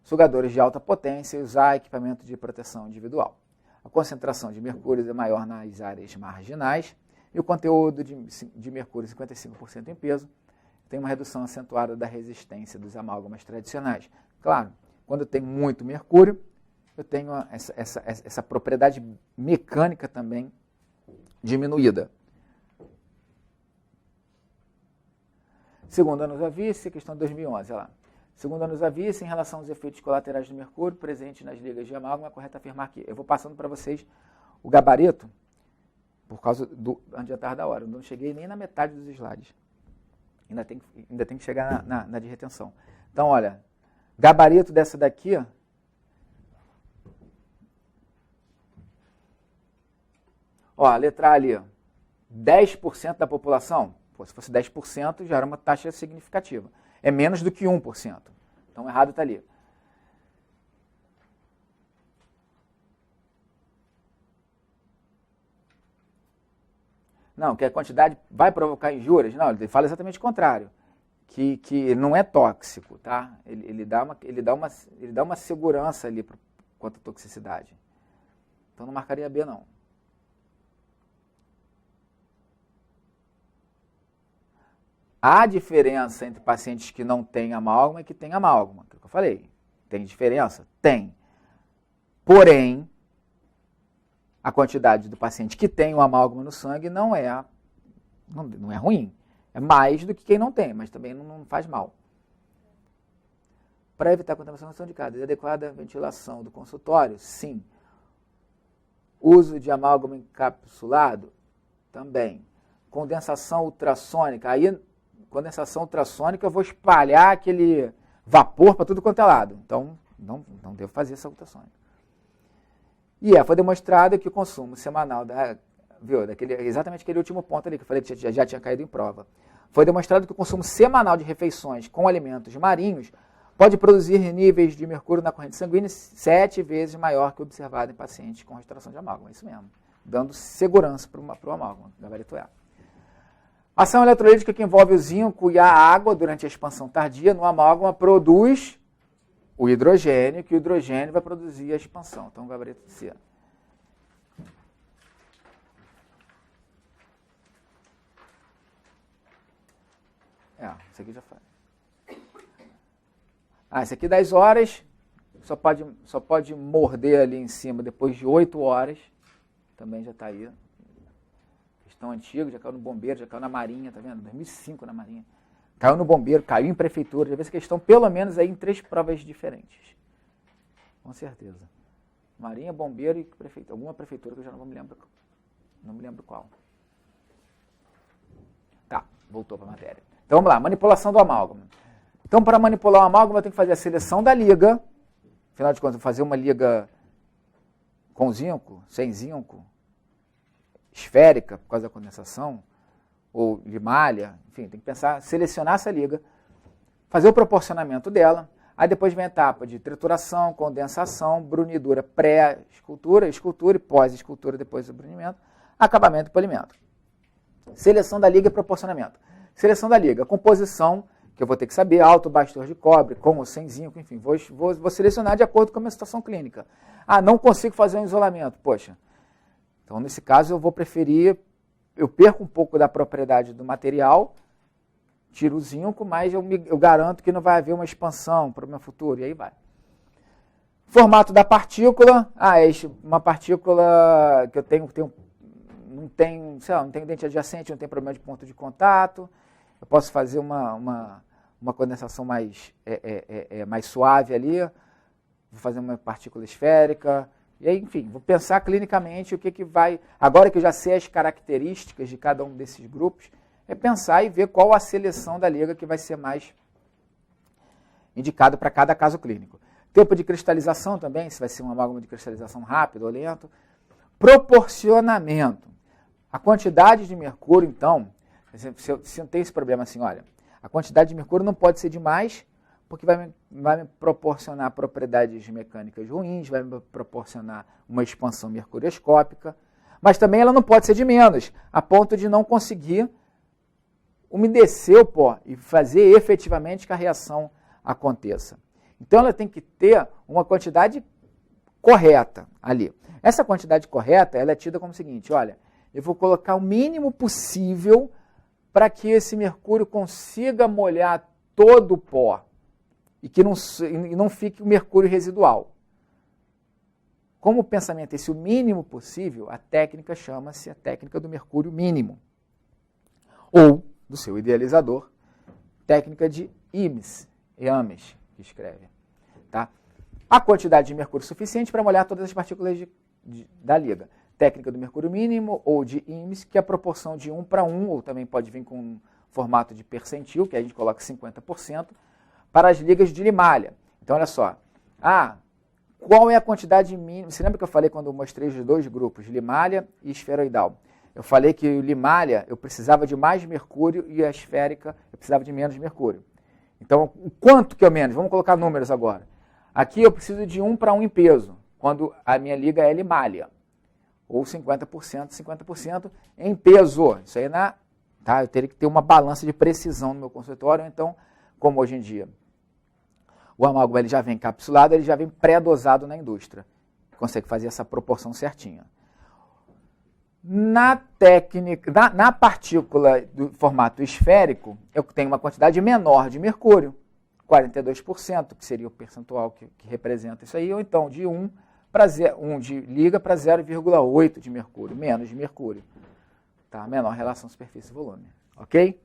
sugadores de alta potência e usar equipamento de proteção individual. A concentração de mercúrio é maior nas áreas marginais e o conteúdo de mercúrio, 55% em peso, tem uma redução acentuada da resistência dos amálgamas tradicionais. Claro, quando eu tenho muito mercúrio, eu tenho essa propriedade mecânica também diminuída. Segundo a Nosavice, questão de 2011, olha lá. Segundo a Nosavice, em relação aos efeitos colaterais do mercúrio presentes nas ligas de amálgama, é correto afirmar que... Eu vou passando para vocês o gabarito, por causa do adiantar da hora. Eu não cheguei nem na metade dos slides. Ainda tem que chegar na de retenção. Então, olha, gabarito dessa daqui, ó, a letra A ali, ó, 10% da população, se fosse 10% já era uma taxa significativa. É menos do que 1%. Então, errado está ali. Não, que a quantidade vai provocar injúrias. Não, ele fala exatamente o contrário. Que não é tóxico, tá? Ele dá uma segurança ali quanto à toxicidade. Então, não marcaria B, não. Há diferença entre pacientes que não têm amálgama e que têm amálgama. É o que eu falei. Tem diferença? Tem. Porém, a quantidade do paciente que tem o amálgama no sangue não é ruim. É mais do que quem não tem, mas também não faz mal. Para evitar contaminação de casa, adequada ventilação do consultório? Sim. Uso de amálgama encapsulado? Também. Condensação ultrassônica? Aí, condensação ultrassônica, eu vou espalhar aquele vapor para tudo quanto é lado. Então, não devo fazer essa ultrassônica. E foi demonstrado que o consumo semanal exatamente aquele último ponto ali que eu falei que já tinha caído em prova. Foi demonstrado que o consumo semanal de refeições com alimentos marinhos pode produzir níveis de mercúrio na corrente sanguínea 7 vezes maior que o observado em pacientes com restauração de amálgama. É isso mesmo. Dando segurança para o amálgama, gabarito E. Ação eletrolítica que envolve o zinco e a água durante a expansão tardia no amálgama produz o hidrogênio, que o hidrogênio vai produzir a expansão. Então, gabarito C. Isso aqui já faz. Esse aqui 10 horas, só pode morder ali em cima depois de 8 horas. Também já está aí. Questão antiga, já caiu no bombeiro, já caiu na marinha, tá vendo? 2005 na marinha. Caiu no bombeiro, caiu em prefeitura. Já vê essa questão pelo menos aí em 3 provas diferentes. Com certeza. Marinha, bombeiro e prefeitura. Alguma prefeitura que eu já não me lembro. Não me lembro qual. Tá, voltou para a matéria. Então vamos lá, manipulação do amálgama. Então, para manipular o amálgama, eu tenho que fazer a seleção da liga. Afinal de contas, eu vou fazer uma liga com zinco, sem zinco, esférica, por causa da condensação, ou limalha, enfim, tem que pensar, selecionar essa liga, fazer o proporcionamento dela, aí depois vem a etapa de trituração, condensação, brunidura pré-escultura, escultura e pós-escultura, depois do brunimento, acabamento e polimento. Seleção da liga e proporcionamento. Seleção da liga, composição, que eu vou ter que saber, alto, baixo de cobre, com ou sem zinco, enfim, vou selecionar de acordo com a minha situação clínica. Não consigo fazer um isolamento, poxa. Então, nesse caso, eu vou preferir, eu perco um pouco da propriedade do material, tiro o zinco, mas eu garanto que não vai haver uma expansão para o meu futuro, e aí vai. Formato da partícula, uma partícula que eu não tem dente adjacente, não tem problema de ponto de contato, eu posso fazer uma condensação mais suave ali, vou fazer uma partícula esférica, e aí, enfim, vou pensar clinicamente o que vai... Agora que eu já sei as características de cada um desses grupos, é pensar e ver qual a seleção da liga que vai ser mais indicado para cada caso clínico. Tempo de cristalização também, se vai ser um amálgama de cristalização rápido ou lento. Proporcionamento. A quantidade de mercúrio, então, se eu tenho esse problema assim, olha, a quantidade de mercúrio não pode ser demais, porque vai me proporcionar propriedades mecânicas ruins, vai me proporcionar uma expansão mercurioscópica, mas também ela não pode ser de menos, a ponto de não conseguir umedecer o pó e fazer efetivamente que a reação aconteça. Então ela tem que ter uma quantidade correta ali. Essa quantidade correta ela é tida como o seguinte, olha, eu vou colocar o mínimo possível para que esse mercúrio consiga molhar todo o pó e que não fique o mercúrio residual. Como o pensamento é esse o mínimo possível, a técnica chama-se a técnica do mercúrio mínimo. Ou, do seu idealizador, técnica de Ames, que escreve. Tá? A quantidade de mercúrio suficiente para molhar todas as partículas da liga. Técnica do mercúrio mínimo ou de Ames, que é a proporção de 1 para 1, ou também pode vir com um formato de percentil, que a gente coloca 50%, para as ligas de limalha. Então, olha só. Qual é a quantidade mínima? Você lembra que eu falei quando eu mostrei os dois grupos, limalha e esferoidal? Eu falei que o limalha eu precisava de mais mercúrio e a esférica eu precisava de menos mercúrio. Então, o quanto que é menos? Vamos colocar números agora. Aqui eu preciso de 1 para 1 em peso, quando a minha liga é limalha. Ou 50%, 50% em peso. Isso aí eu teria que ter uma balança de precisão no meu consultório, então, como hoje em dia o amálgama ele já vem encapsulado, ele já vem pré-dosado na indústria. Consegue fazer essa proporção certinha. Na partícula do formato esférico, eu tenho uma quantidade menor de mercúrio, 42%, que seria o percentual que representa isso aí, ou então de 1 de liga para 0,8 de mercúrio, menos de mercúrio. Tá? Menor relação superfície-volume. Ok?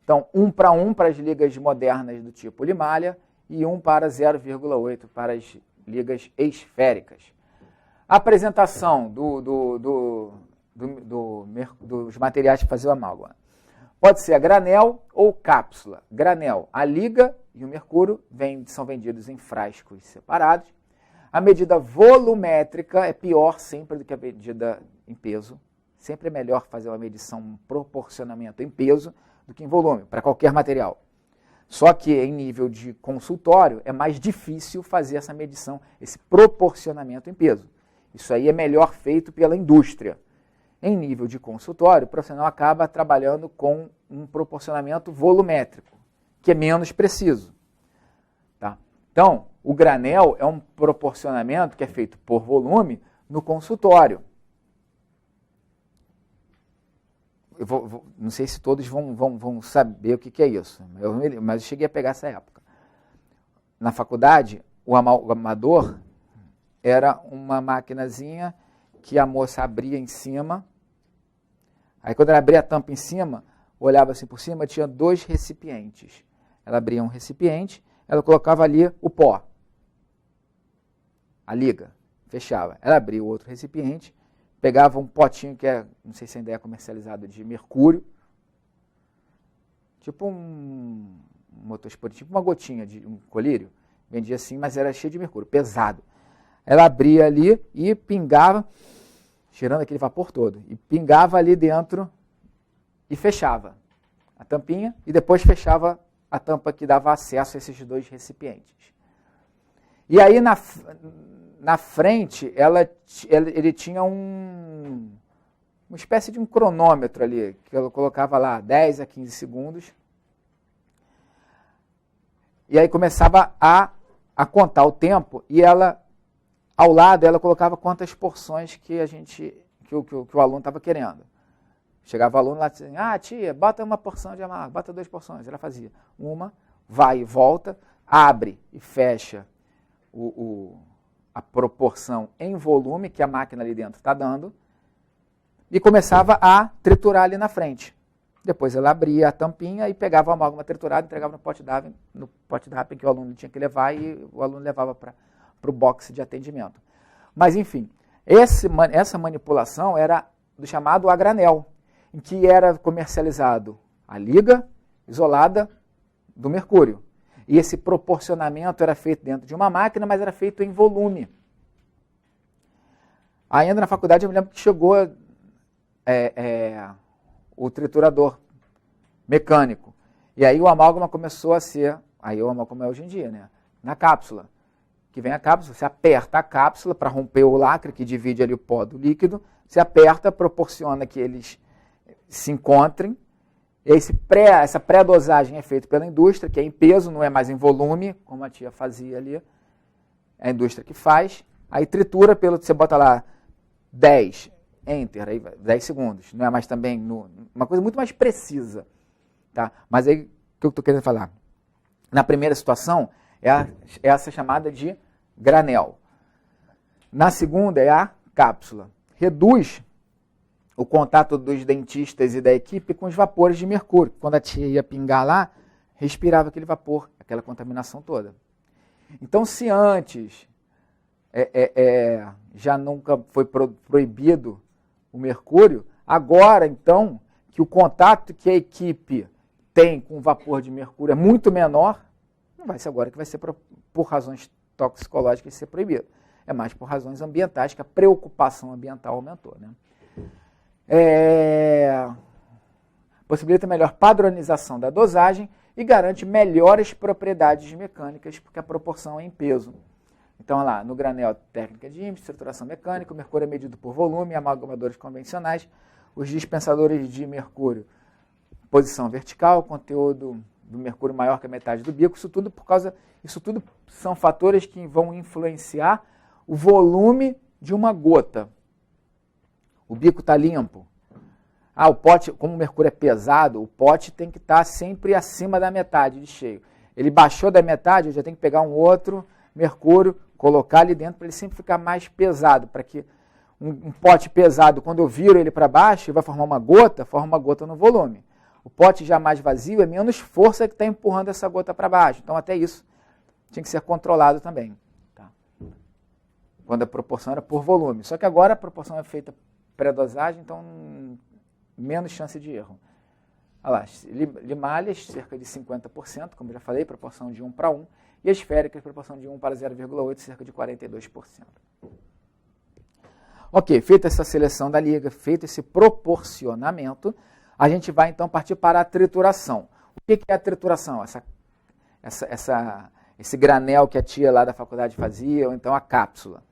Então, 1 para as ligas modernas do tipo Limalha e 1 para 0,8 para as ligas esféricas. A apresentação dos materiais para fazer o amálgama. Pode ser a granel ou cápsula. Granel, a liga e o mercúrio são vendidos em frascos separados. A medida volumétrica é pior sempre do que a medida em peso. Sempre é melhor fazer uma medição, um proporcionamento em peso do que em volume, para qualquer material. Só que em nível de consultório é mais difícil fazer essa medição, esse proporcionamento em peso. Isso aí é melhor feito pela indústria. Em nível de consultório, o profissional acaba trabalhando com um proporcionamento volumétrico, que é menos preciso. Tá? Então, o granel é um proporcionamento que é feito por volume no consultório. Não sei se todos vão saber o que é isso, mas eu cheguei a pegar essa época. Na faculdade, o amalgamador era uma maquinazinha que a moça abria em cima. Aí quando ela abria a tampa em cima, olhava assim por cima, tinha 2 recipientes. Ela abria um recipiente, ela colocava ali o pó, a liga, fechava. Ela abria o outro recipiente, pegava um potinho que não sei se ainda é comercializado, de mercúrio, tipo um motosport, tipo uma gotinha de um colírio, vendia assim, mas era cheio de mercúrio, pesado. Ela abria ali e pingava, tirando aquele vapor todo, e pingava ali dentro e fechava a tampinha e depois fechava a tampa que dava acesso a esses 2 recipientes. E aí na frente ele tinha uma espécie de um cronômetro ali, que ela colocava lá 10 a 15 segundos, e aí começava a contar o tempo, e ela, ao lado, ela colocava quantas porções que o aluno estava querendo. Chegava o aluno lá e dizia, tia, bota uma porção de amargo, bota 2 porções. Ela fazia uma, vai e volta, abre e fecha a proporção em volume que a máquina ali dentro está dando, e começava a triturar ali na frente. Depois ela abria a tampinha e pegava o amálgama triturado, entregava no pote d'água que o aluno tinha que levar, e o aluno levava para o box de atendimento. Mas, enfim, essa manipulação era do chamado a granel, em que era comercializado a liga isolada do mercúrio. E esse proporcionamento era feito dentro de uma máquina, mas era feito em volume. Ainda na faculdade eu me lembro que chegou o triturador mecânico. E aí o amálgama começou a ser, aí o amálgama é hoje em dia, né? Na cápsula. Que vem a cápsula, você aperta a cápsula para romper o lacre que divide ali o pó do líquido, você aperta, proporciona que eles se encontrem. E essa pré-dosagem é feita pela indústria, que é em peso, não é mais em volume, como a tia fazia ali. É a indústria que faz. Aí tritura você bota lá 10, enter, aí 10 segundos. Não é mais também, uma coisa muito mais precisa. Tá? Mas aí, o que eu estou querendo falar? Na primeira situação, é essa chamada de granel. Na segunda é a cápsula. Reduz o contato dos dentistas e da equipe com os vapores de mercúrio. Quando a tia ia pingar lá, respirava aquele vapor, aquela contaminação toda. Então, se antes já nunca foi proibido o mercúrio, agora, então, que o contato que a equipe tem com o vapor de mercúrio é muito menor, não vai ser agora que vai ser por razões toxicológicas ser proibido. É mais por razões ambientais, que a preocupação ambiental aumentou, né? Possibilita melhor padronização da dosagem e garante melhores propriedades mecânicas, porque a proporção é em peso. Então, lá, no granel, técnica de IMS, estruturação mecânica, o mercúrio é medido por volume, amalgamadores convencionais, os dispensadores de mercúrio, posição vertical, conteúdo do mercúrio maior que a metade do bico, isso tudo são fatores que vão influenciar o volume de uma gota. O bico está limpo. O pote, como o mercúrio é pesado, o pote tem que estar sempre acima da metade de cheio. Ele baixou da metade, eu já tenho que pegar um outro mercúrio, colocar ali dentro para ele sempre ficar mais pesado, para que um pote pesado, quando eu viro ele para baixo, vai formar uma gota, forma uma gota no volume. O pote já mais vazio é menos força que está empurrando essa gota para baixo. Então, até isso tinha que ser controlado também. Tá? Quando a proporção era por volume. Só que agora a proporção é feita pré-dosagem, então menos chance de erro. Olha lá, limalhas, cerca de 50%, como já falei, proporção de 1 para 1. E esféricas, proporção de 1 para 0,8, cerca de 42%. Ok, feita essa seleção da liga, feito esse proporcionamento, a gente vai então partir para a trituração. O que é a trituração? Esse granel que a tia lá da faculdade fazia, ou então a cápsula.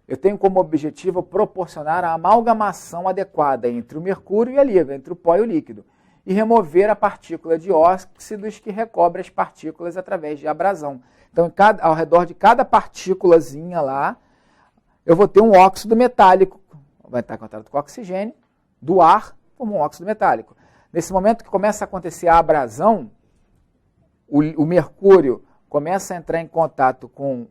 Eu tenho como objetivo proporcionar a amalgamação adequada entre o mercúrio e a liga, entre o pó e o líquido, e remover a partícula de óxidos que recobre as partículas através de abrasão. Então, ao redor de cada partículazinha lá, eu vou ter um óxido metálico, vai estar em contato com o oxigênio, do ar, como um óxido metálico. Nesse momento que começa a acontecer a abrasão, o mercúrio começa a entrar em contato com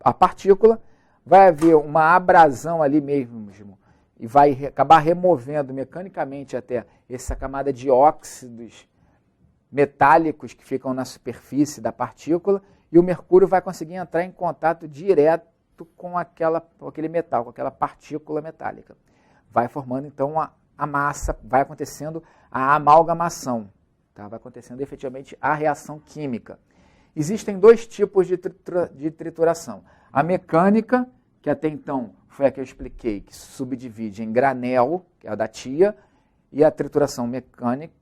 a partícula, vai haver uma abrasão ali mesmo, e vai acabar removendo mecanicamente até essa camada de óxidos metálicos que ficam na superfície da partícula, e o mercúrio vai conseguir entrar em contato direto com aquele metal, com aquela partícula metálica. Vai formando então a massa, vai acontecendo a amalgamação, tá? Vai acontecendo efetivamente a reação química. Existem dois tipos de trituração. A mecânica, que até então foi a que eu expliquei, que se subdivide em granel, que é a da tia, e a trituração mecânica,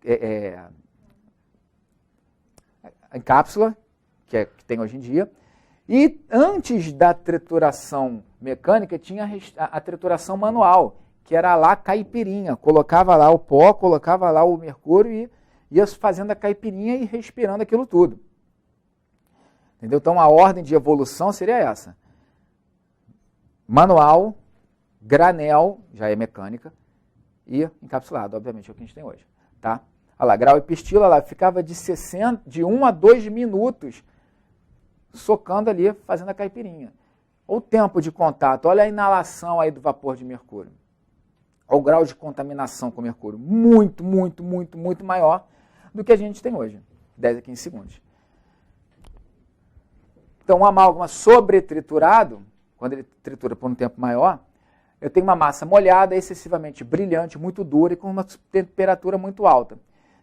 em cápsula, que tem hoje em dia. E antes da trituração mecânica, tinha a trituração manual, que era lá caipirinha. Colocava lá o pó, colocava lá o mercúrio e ia fazendo a caipirinha e respirando aquilo tudo. Entendeu? Então, a ordem de evolução seria essa. Manual, granel, já é mecânica, e encapsulado, obviamente, é o que a gente tem hoje. Tá? Olha lá, grau e pistila, lá ficava de 1 a 2 minutos socando ali, fazendo a caipirinha. O tempo de contato, olha a inalação aí do vapor de mercúrio. Olha o grau de contaminação com mercúrio. Muito, muito, muito, muito maior do que a gente tem hoje. 10 a 15 segundos. Então, um amálgama sobretriturado, quando ele tritura por um tempo maior, eu tenho uma massa molhada, excessivamente brilhante, muito dura e com uma temperatura muito alta.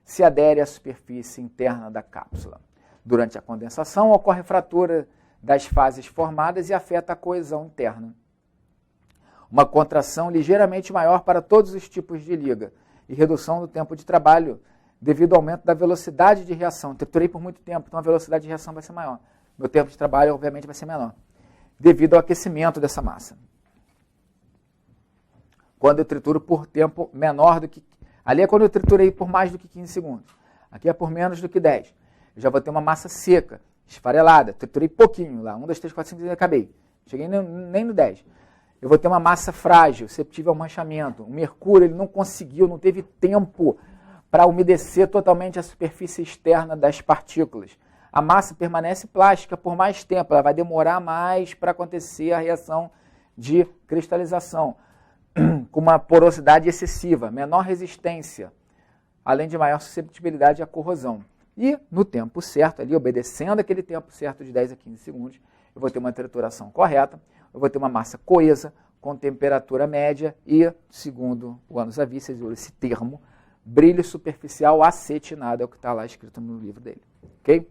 Se adere à superfície interna da cápsula. Durante a condensação, ocorre fratura das fases formadas e afeta a coesão interna. Uma contração ligeiramente maior para todos os tipos de liga e redução do tempo de trabalho devido ao aumento da velocidade de reação. Triturei por muito tempo, então a velocidade de reação vai ser maior. Meu tempo de trabalho, obviamente, vai ser menor, devido ao aquecimento dessa massa. Quando eu trituro por tempo menor do que... Ali é quando eu triturei por mais do que 15 segundos. Aqui é por menos do que 10. Eu já vou ter uma massa seca, esfarelada. Triturei pouquinho lá. 1, 2, 3, 4, 5, 6, acabei. Cheguei nem no 10. Eu vou ter uma massa frágil, suscetível ao manchamento. O mercúrio ele não conseguiu, não teve tempo para umedecer totalmente a superfície externa das partículas. A massa permanece plástica por mais tempo. Ela vai demorar mais para acontecer a reação de cristalização, com uma porosidade excessiva, menor resistência, além de maior suscetibilidade à corrosão. E, no tempo certo, ali, obedecendo aquele tempo certo de 10 a 15 segundos, eu vou ter uma trituração correta, eu vou ter uma massa coesa, com temperatura média e, segundo o Anos Avis, vocês viram esse termo, brilho superficial acetinado, é o que está lá escrito no livro dele. Ok?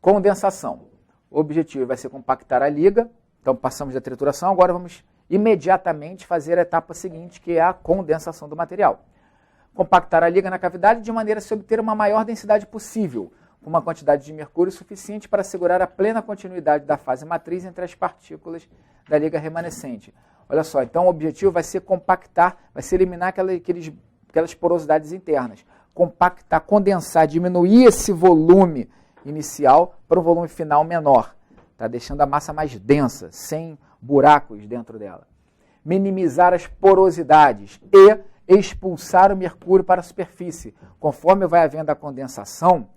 Condensação. O objetivo vai ser compactar a liga. Então, passamos da trituração, agora vamos imediatamente fazer a etapa seguinte, que é a condensação do material. Compactar a liga na cavidade de maneira a se obter uma maior densidade possível, com uma quantidade de mercúrio suficiente para assegurar a plena continuidade da fase matriz entre as partículas da liga remanescente. Olha só, então o objetivo vai ser compactar, vai ser eliminar aquelas porosidades internas. Compactar, condensar, diminuir esse volume inicial para um volume final menor. Tá deixando a massa mais densa, sem buracos dentro dela. Minimizar as porosidades e expulsar o mercúrio para a superfície. Conforme vai havendo a condensação,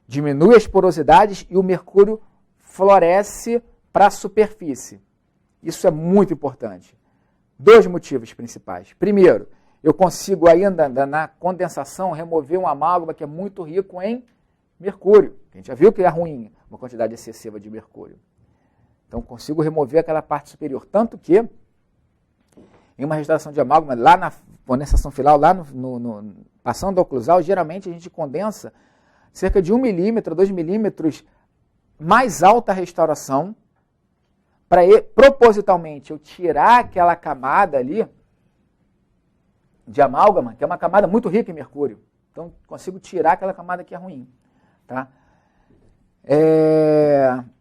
diminui as porosidades e o mercúrio floresce para a superfície. Isso é muito importante. 2 motivos principais. Primeiro, eu consigo ainda, na condensação, remover um amálgama que é muito rico em mercúrio. A gente já viu que é ruim uma quantidade excessiva de mercúrio. Então, consigo remover aquela parte superior. Tanto que, em uma restauração de amálgama, lá na condensação final, lá passando do oclusal, geralmente a gente condensa cerca de 1 milímetro, 2 milímetros mais alta a restauração, para propositalmente eu tirar aquela camada ali de amálgama, que é uma camada muito rica em mercúrio. Então, consigo tirar aquela camada que é ruim. Tá?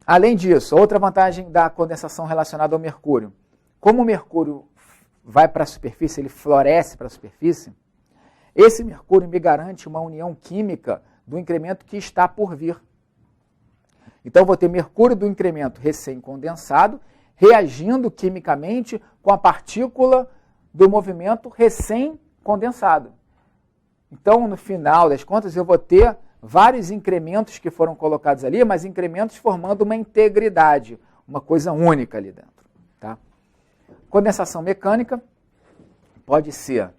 Além disso, outra vantagem da condensação relacionada ao mercúrio. Como o mercúrio vai para a superfície, ele floresce para a superfície, esse mercúrio me garante uma união química do incremento que está por vir. Então, eu vou ter mercúrio do incremento recém-condensado reagindo quimicamente com a partícula do movimento recém-condensado. Então, no final das contas, eu vou ter vários incrementos que foram colocados ali, mas incrementos formando uma integridade, uma coisa única ali dentro. Tá? Condensação mecânica pode ser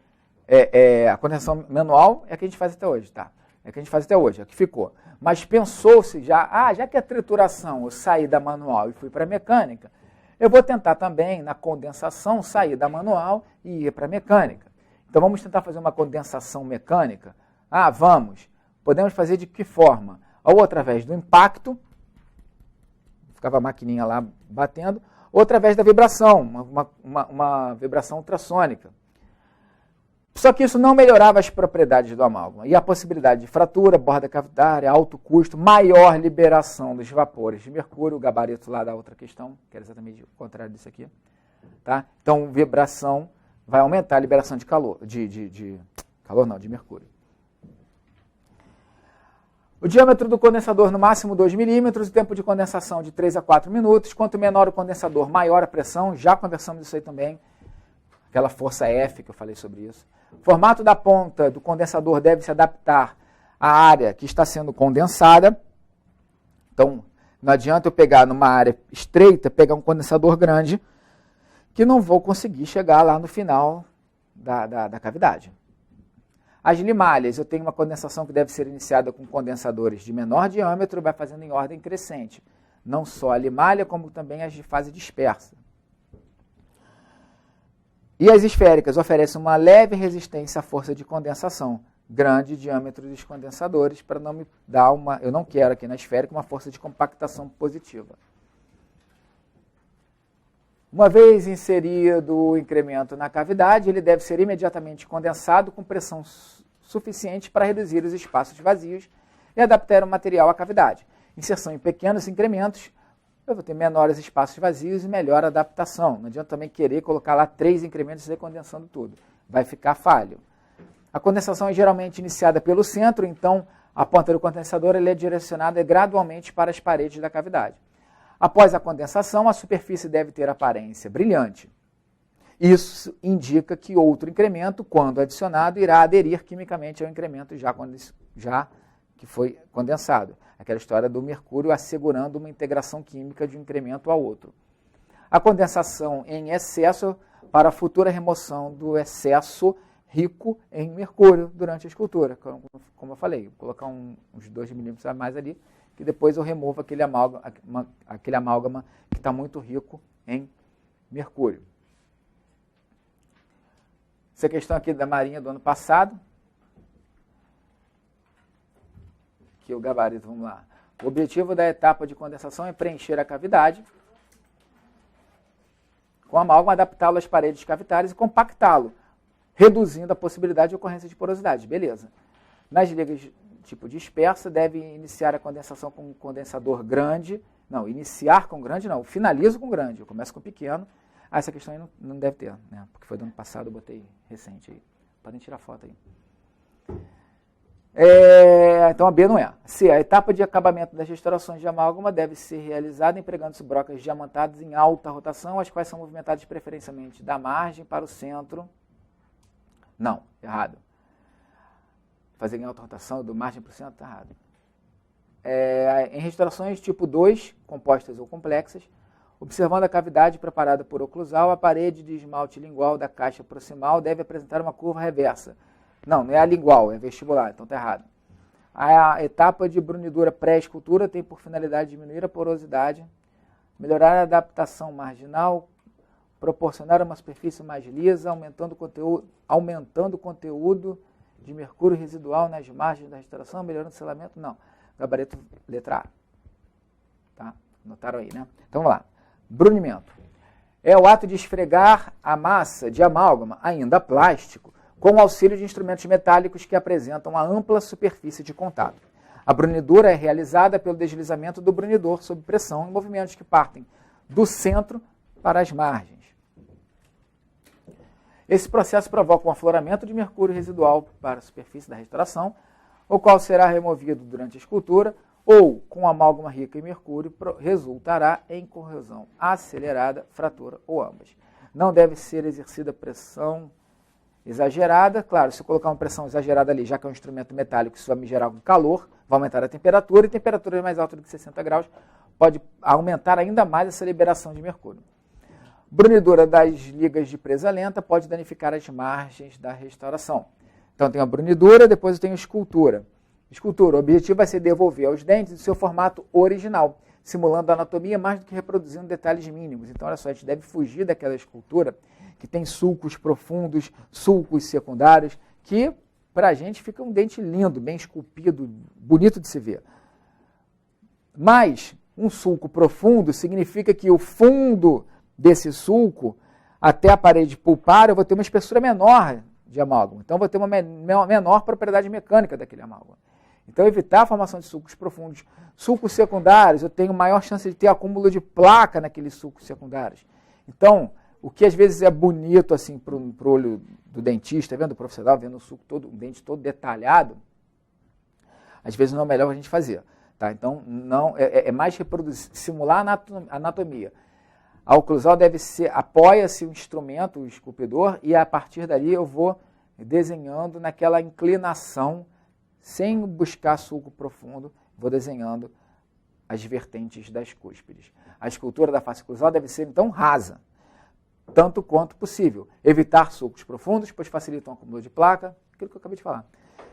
a condensação manual, é a que a gente faz até hoje, tá? É a que a gente faz até hoje, é a que ficou. Mas pensou-se já que a trituração eu saí da manual e fui para a mecânica, eu vou tentar também, na condensação, sair da manual e ir para a mecânica. Então, vamos tentar fazer uma condensação mecânica? Vamos. Podemos fazer de que forma? Ou através do impacto, ficava a maquininha lá batendo, ou através da vibração, uma vibração ultrassônica. Só que isso não melhorava as propriedades do amálgama. E a possibilidade de fratura, borda cavitária, alto custo, maior liberação dos vapores de mercúrio, o gabarito lá da outra questão, que era exatamente o contrário disso aqui. Tá? Então, vibração vai aumentar a liberação de calor, de mercúrio. O diâmetro do condensador no máximo 2 milímetros, o tempo de condensação de 3 a 4 minutos. Quanto menor o condensador, maior a pressão. Já conversamos isso aí também. Aquela força F que eu falei sobre isso. O formato da ponta do condensador deve se adaptar à área que está sendo condensada. Então, não adianta eu pegar numa área estreita, pegar um condensador grande, que não vou conseguir chegar lá no final da cavidade. As limalhas, eu tenho uma condensação que deve ser iniciada com condensadores de menor diâmetro, vai fazendo em ordem crescente. Não só a limalha, como também as de fase dispersa. E as esféricas oferecem uma leve resistência à força de condensação, grande diâmetro dos condensadores, para não me dar eu não quero aqui na esférica uma força de compactação positiva. Uma vez inserido o incremento na cavidade, ele deve ser imediatamente condensado com pressão suficiente para reduzir os espaços vazios e adaptar o material à cavidade. Inserção em pequenos incrementos, eu vou ter menores espaços vazios e melhor adaptação. Não adianta também querer colocar lá 3 incrementos e sair condensando tudo. Vai ficar falho. A condensação é geralmente iniciada pelo centro, então a ponta do condensador é direcionada gradualmente para as paredes da cavidade. Após a condensação, a superfície deve ter aparência brilhante. Isso indica que outro incremento, quando adicionado, irá aderir quimicamente ao incremento já que foi condensado. Aquela história do mercúrio assegurando uma integração química de um incremento ao outro. A condensação em excesso para a futura remoção do excesso rico em mercúrio durante a escultura. Como eu falei, vou colocar uns 2 milímetros a mais ali, que depois eu removo aquele amálgama que está muito rico em mercúrio. Essa questão aqui da Marinha do ano passado, que o gabarito, vamos lá. O objetivo da etapa de condensação é preencher a cavidade com amálgama, adaptá-lo às paredes cavitárias e compactá-lo, reduzindo a possibilidade de ocorrência de porosidade. Beleza. Nas ligas tipo dispersa, deve iniciar a condensação com um condensador grande. Não, iniciar com grande não, finalizo com grande, eu começo com pequeno. Essa questão aí não deve ter, né? Porque foi do ano passado, eu botei recente aí. Podem tirar foto aí. Então a B não é. C. A etapa de acabamento das restaurações de amálgama deve ser realizada empregando-se brocas diamantadas em alta rotação, as quais são movimentadas preferencialmente da margem para o centro. Não, errado. Fazer em alta rotação, do margem para o centro, está errado. Em restaurações tipo 2, compostas ou complexas, Observando a cavidade preparada por oclusal, a parede de esmalte lingual da caixa proximal deve apresentar uma curva reversa. Não é a lingual, é vestibular, então está errado. A etapa de brunidura pré-escultura tem por finalidade diminuir a porosidade, melhorar a adaptação marginal, proporcionar uma superfície mais lisa, aumentando o conteúdo de mercúrio residual nas margens da restauração, melhorando o selamento. Não, gabarito letra A. Tá? Notaram aí, né? Então vamos lá. Brunimento. É o ato de esfregar a massa de amálgama, ainda plástico, com o auxílio de instrumentos metálicos que apresentam uma ampla superfície de contato. A brunidura é realizada pelo deslizamento do brunidor sob pressão em movimentos que partem do centro para as margens. Esse processo provoca um afloramento de mercúrio residual para a superfície da restauração, o qual será removido durante a escultura, ou, com amálgama rica em mercúrio, resultará em corrosão acelerada, fratura ou ambas. Não deve ser exercida pressão exagerada. Claro, se eu colocar uma pressão exagerada ali, já que é um instrumento metálico, isso vai me gerar um calor, vai aumentar a temperatura, e temperatura mais alta do que 60 graus pode aumentar ainda mais essa liberação de mercúrio. Brunidura das ligas de presa lenta pode danificar as margens da restauração. Então, tem a brunidura, depois eu tenho a escultura. Escultura, o objetivo vai ser devolver aos dentes o seu formato original, simulando a anatomia mais do que reproduzindo detalhes mínimos. Então, olha só, a gente deve fugir daquela escultura que tem sulcos profundos, sulcos secundários, que para a gente fica um dente lindo, bem esculpido, bonito de se ver. Mas um sulco profundo significa que o fundo desse sulco até a parede pulpar eu vou ter uma espessura menor de amálgama. Então, eu vou ter uma menor propriedade mecânica daquele amálgama. Então, evitar a formação de sulcos profundos. Sulcos secundários, eu tenho maior chance de ter acúmulo de placa naqueles sulcos secundários. Então, o que às vezes é bonito assim, para o olho do dentista, vendo o profissional, vendo o dente todo detalhado, às vezes não é o melhor a gente fazer. Tá? Então, não, é mais simular a anatomia. A oclusal deve ser, apoia-se o instrumento, o esculpidor, e a partir dali eu vou desenhando naquela inclinação, sem buscar sulco profundo, vou desenhando as vertentes das cúspides. A escultura da face oclusal deve ser, então, rasa, tanto quanto possível. Evitar sulcos profundos, pois facilitam o acúmulo de placa, aquilo que eu acabei de falar,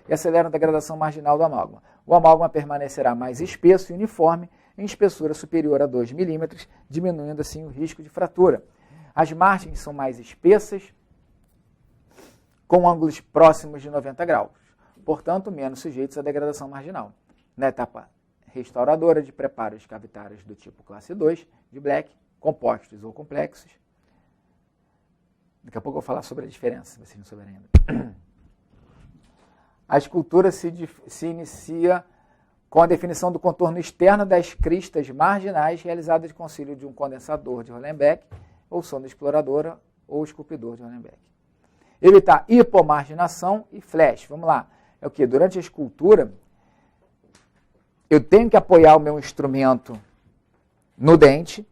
e aceleram a degradação marginal do amálgama. O amálgama permanecerá mais espesso e uniforme, em espessura superior a 2 milímetros, diminuindo assim o risco de fratura. As margens são mais espessas, com ângulos próximos de 90 graus, portanto, menos sujeitos à degradação marginal. Na etapa restauradora de preparos cavitários do tipo classe 2, de Black, compostos ou complexos. Daqui a pouco eu vou falar sobre a diferença, se vocês não souberem ainda. A escultura se inicia com a definição do contorno externo das cristas marginais realizada de concílio de um condensador de Hollenbeck, ou sonda exploradora, ou esculpidor de Hollenbeck. Evitar hipomarginação e flash. Vamos lá. É o que? Durante a escultura, eu tenho que apoiar o meu instrumento no dente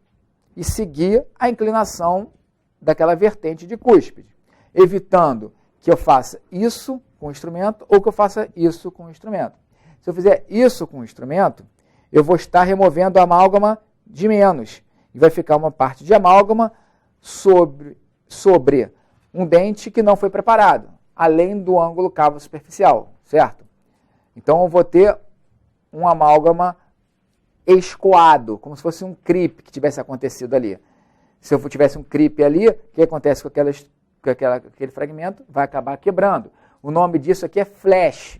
e seguir a inclinação daquela vertente de cúspide, evitando que eu faça isso com o instrumento ou que eu faça isso com o instrumento. Se eu fizer isso com o instrumento, eu vou estar removendo a amálgama de menos. E vai ficar uma parte de amálgama sobre um dente que não foi preparado, além do ângulo cavo superficial, certo? Então, eu vou ter um amálgama escoado, como se fosse um creep que tivesse acontecido ali. Se eu tivesse um creep ali, o que acontece com aquele fragmento? Vai acabar quebrando. O nome disso aqui é flash.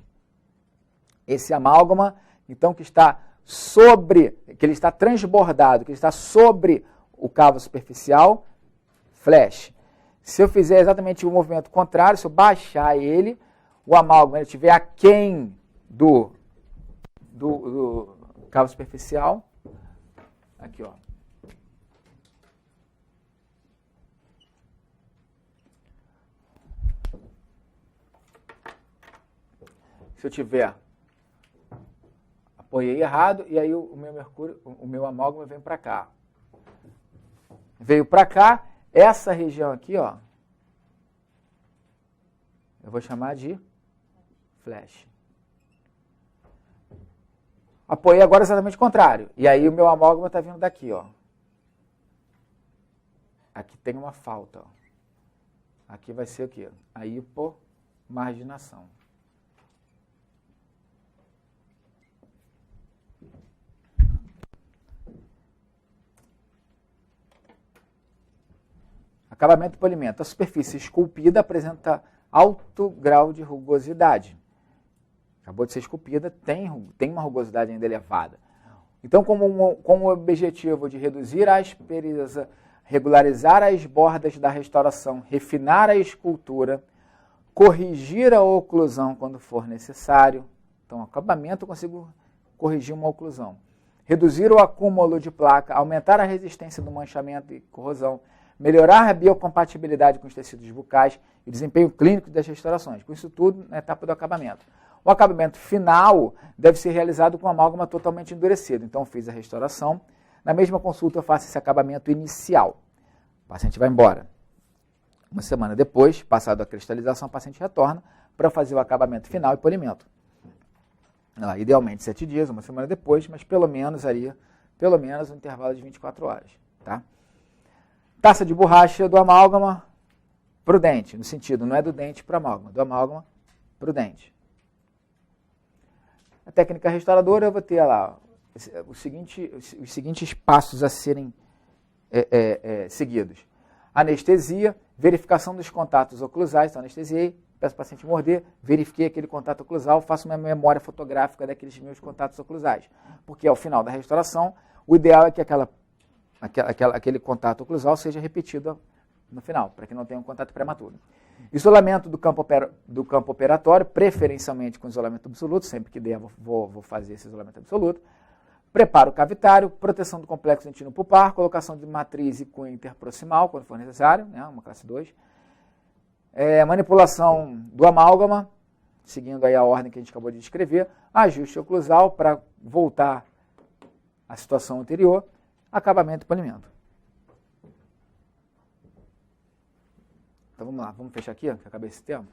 Esse amálgama, então, que ele está transbordado, que ele está sobre o cavo superficial, flash. Se eu fizer exatamente o movimento contrário, se eu baixar ele, o amálgama estiver aquém do cavo superficial, aqui, ó. Se eu tiver, apoiei errado, e aí o meu mercúrio, o meu amálgama vem para cá. Veio para cá, essa região aqui, ó, eu vou chamar de flash. Apoiei agora exatamente o contrário. E aí o meu amálgama está vindo daqui, ó. aqui tem uma falta. Ó. Aqui vai ser o quê? A hipomarginação. Acabamento e polimento. A superfície esculpida apresenta alto grau de rugosidade. Acabou de ser esculpida, tem uma rugosidade ainda elevada. Então, com o objetivo de reduzir a aspereza, regularizar as bordas da restauração, refinar a escultura, corrigir a oclusão quando for necessário. Então, acabamento eu consigo corrigir uma oclusão. Reduzir o acúmulo de placa, aumentar a resistência do manchamento e corrosão, melhorar a biocompatibilidade com os tecidos bucais e o desempenho clínico das restaurações. Com isso tudo, na etapa do acabamento. O acabamento final deve ser realizado com amálgama totalmente endurecido. Então, eu fiz a restauração. Na mesma consulta, eu faço esse acabamento inicial. O paciente vai embora. Uma semana depois, passado a cristalização, o paciente retorna para fazer o acabamento final e polimento. Idealmente 7 dias, uma semana depois, mas pelo menos um intervalo de 24 horas. Tá? Taça de borracha do amálgama para o dente, no sentido, não é do dente para o amálgama, do amálgama para o dente. A técnica restauradora, eu vou ter lá os seguintes passos a serem seguidos. Anestesia, verificação dos contatos oclusais, então anestesiei, peço para o paciente morder, verifiquei aquele contato oclusal, faço uma memória fotográfica daqueles meus contatos oclusais. Porque ao final da restauração, o ideal é que aquele contato oclusal seja repetido no final, para que não tenha um contato prematuro. Isolamento do campo operatório, preferencialmente com isolamento absoluto, sempre que der vou fazer esse isolamento absoluto. Preparo cavitário, proteção do complexo dentino pulpar, colocação de matriz e cunha interproximal, quando for necessário, né, uma classe 2. Manipulação do amálgama, seguindo aí a ordem que a gente acabou de descrever. Ajuste oclusal para voltar à situação anterior. Acabamento e polimento. Então vamos lá, vamos fechar aqui, ó, que acabei esse tempo.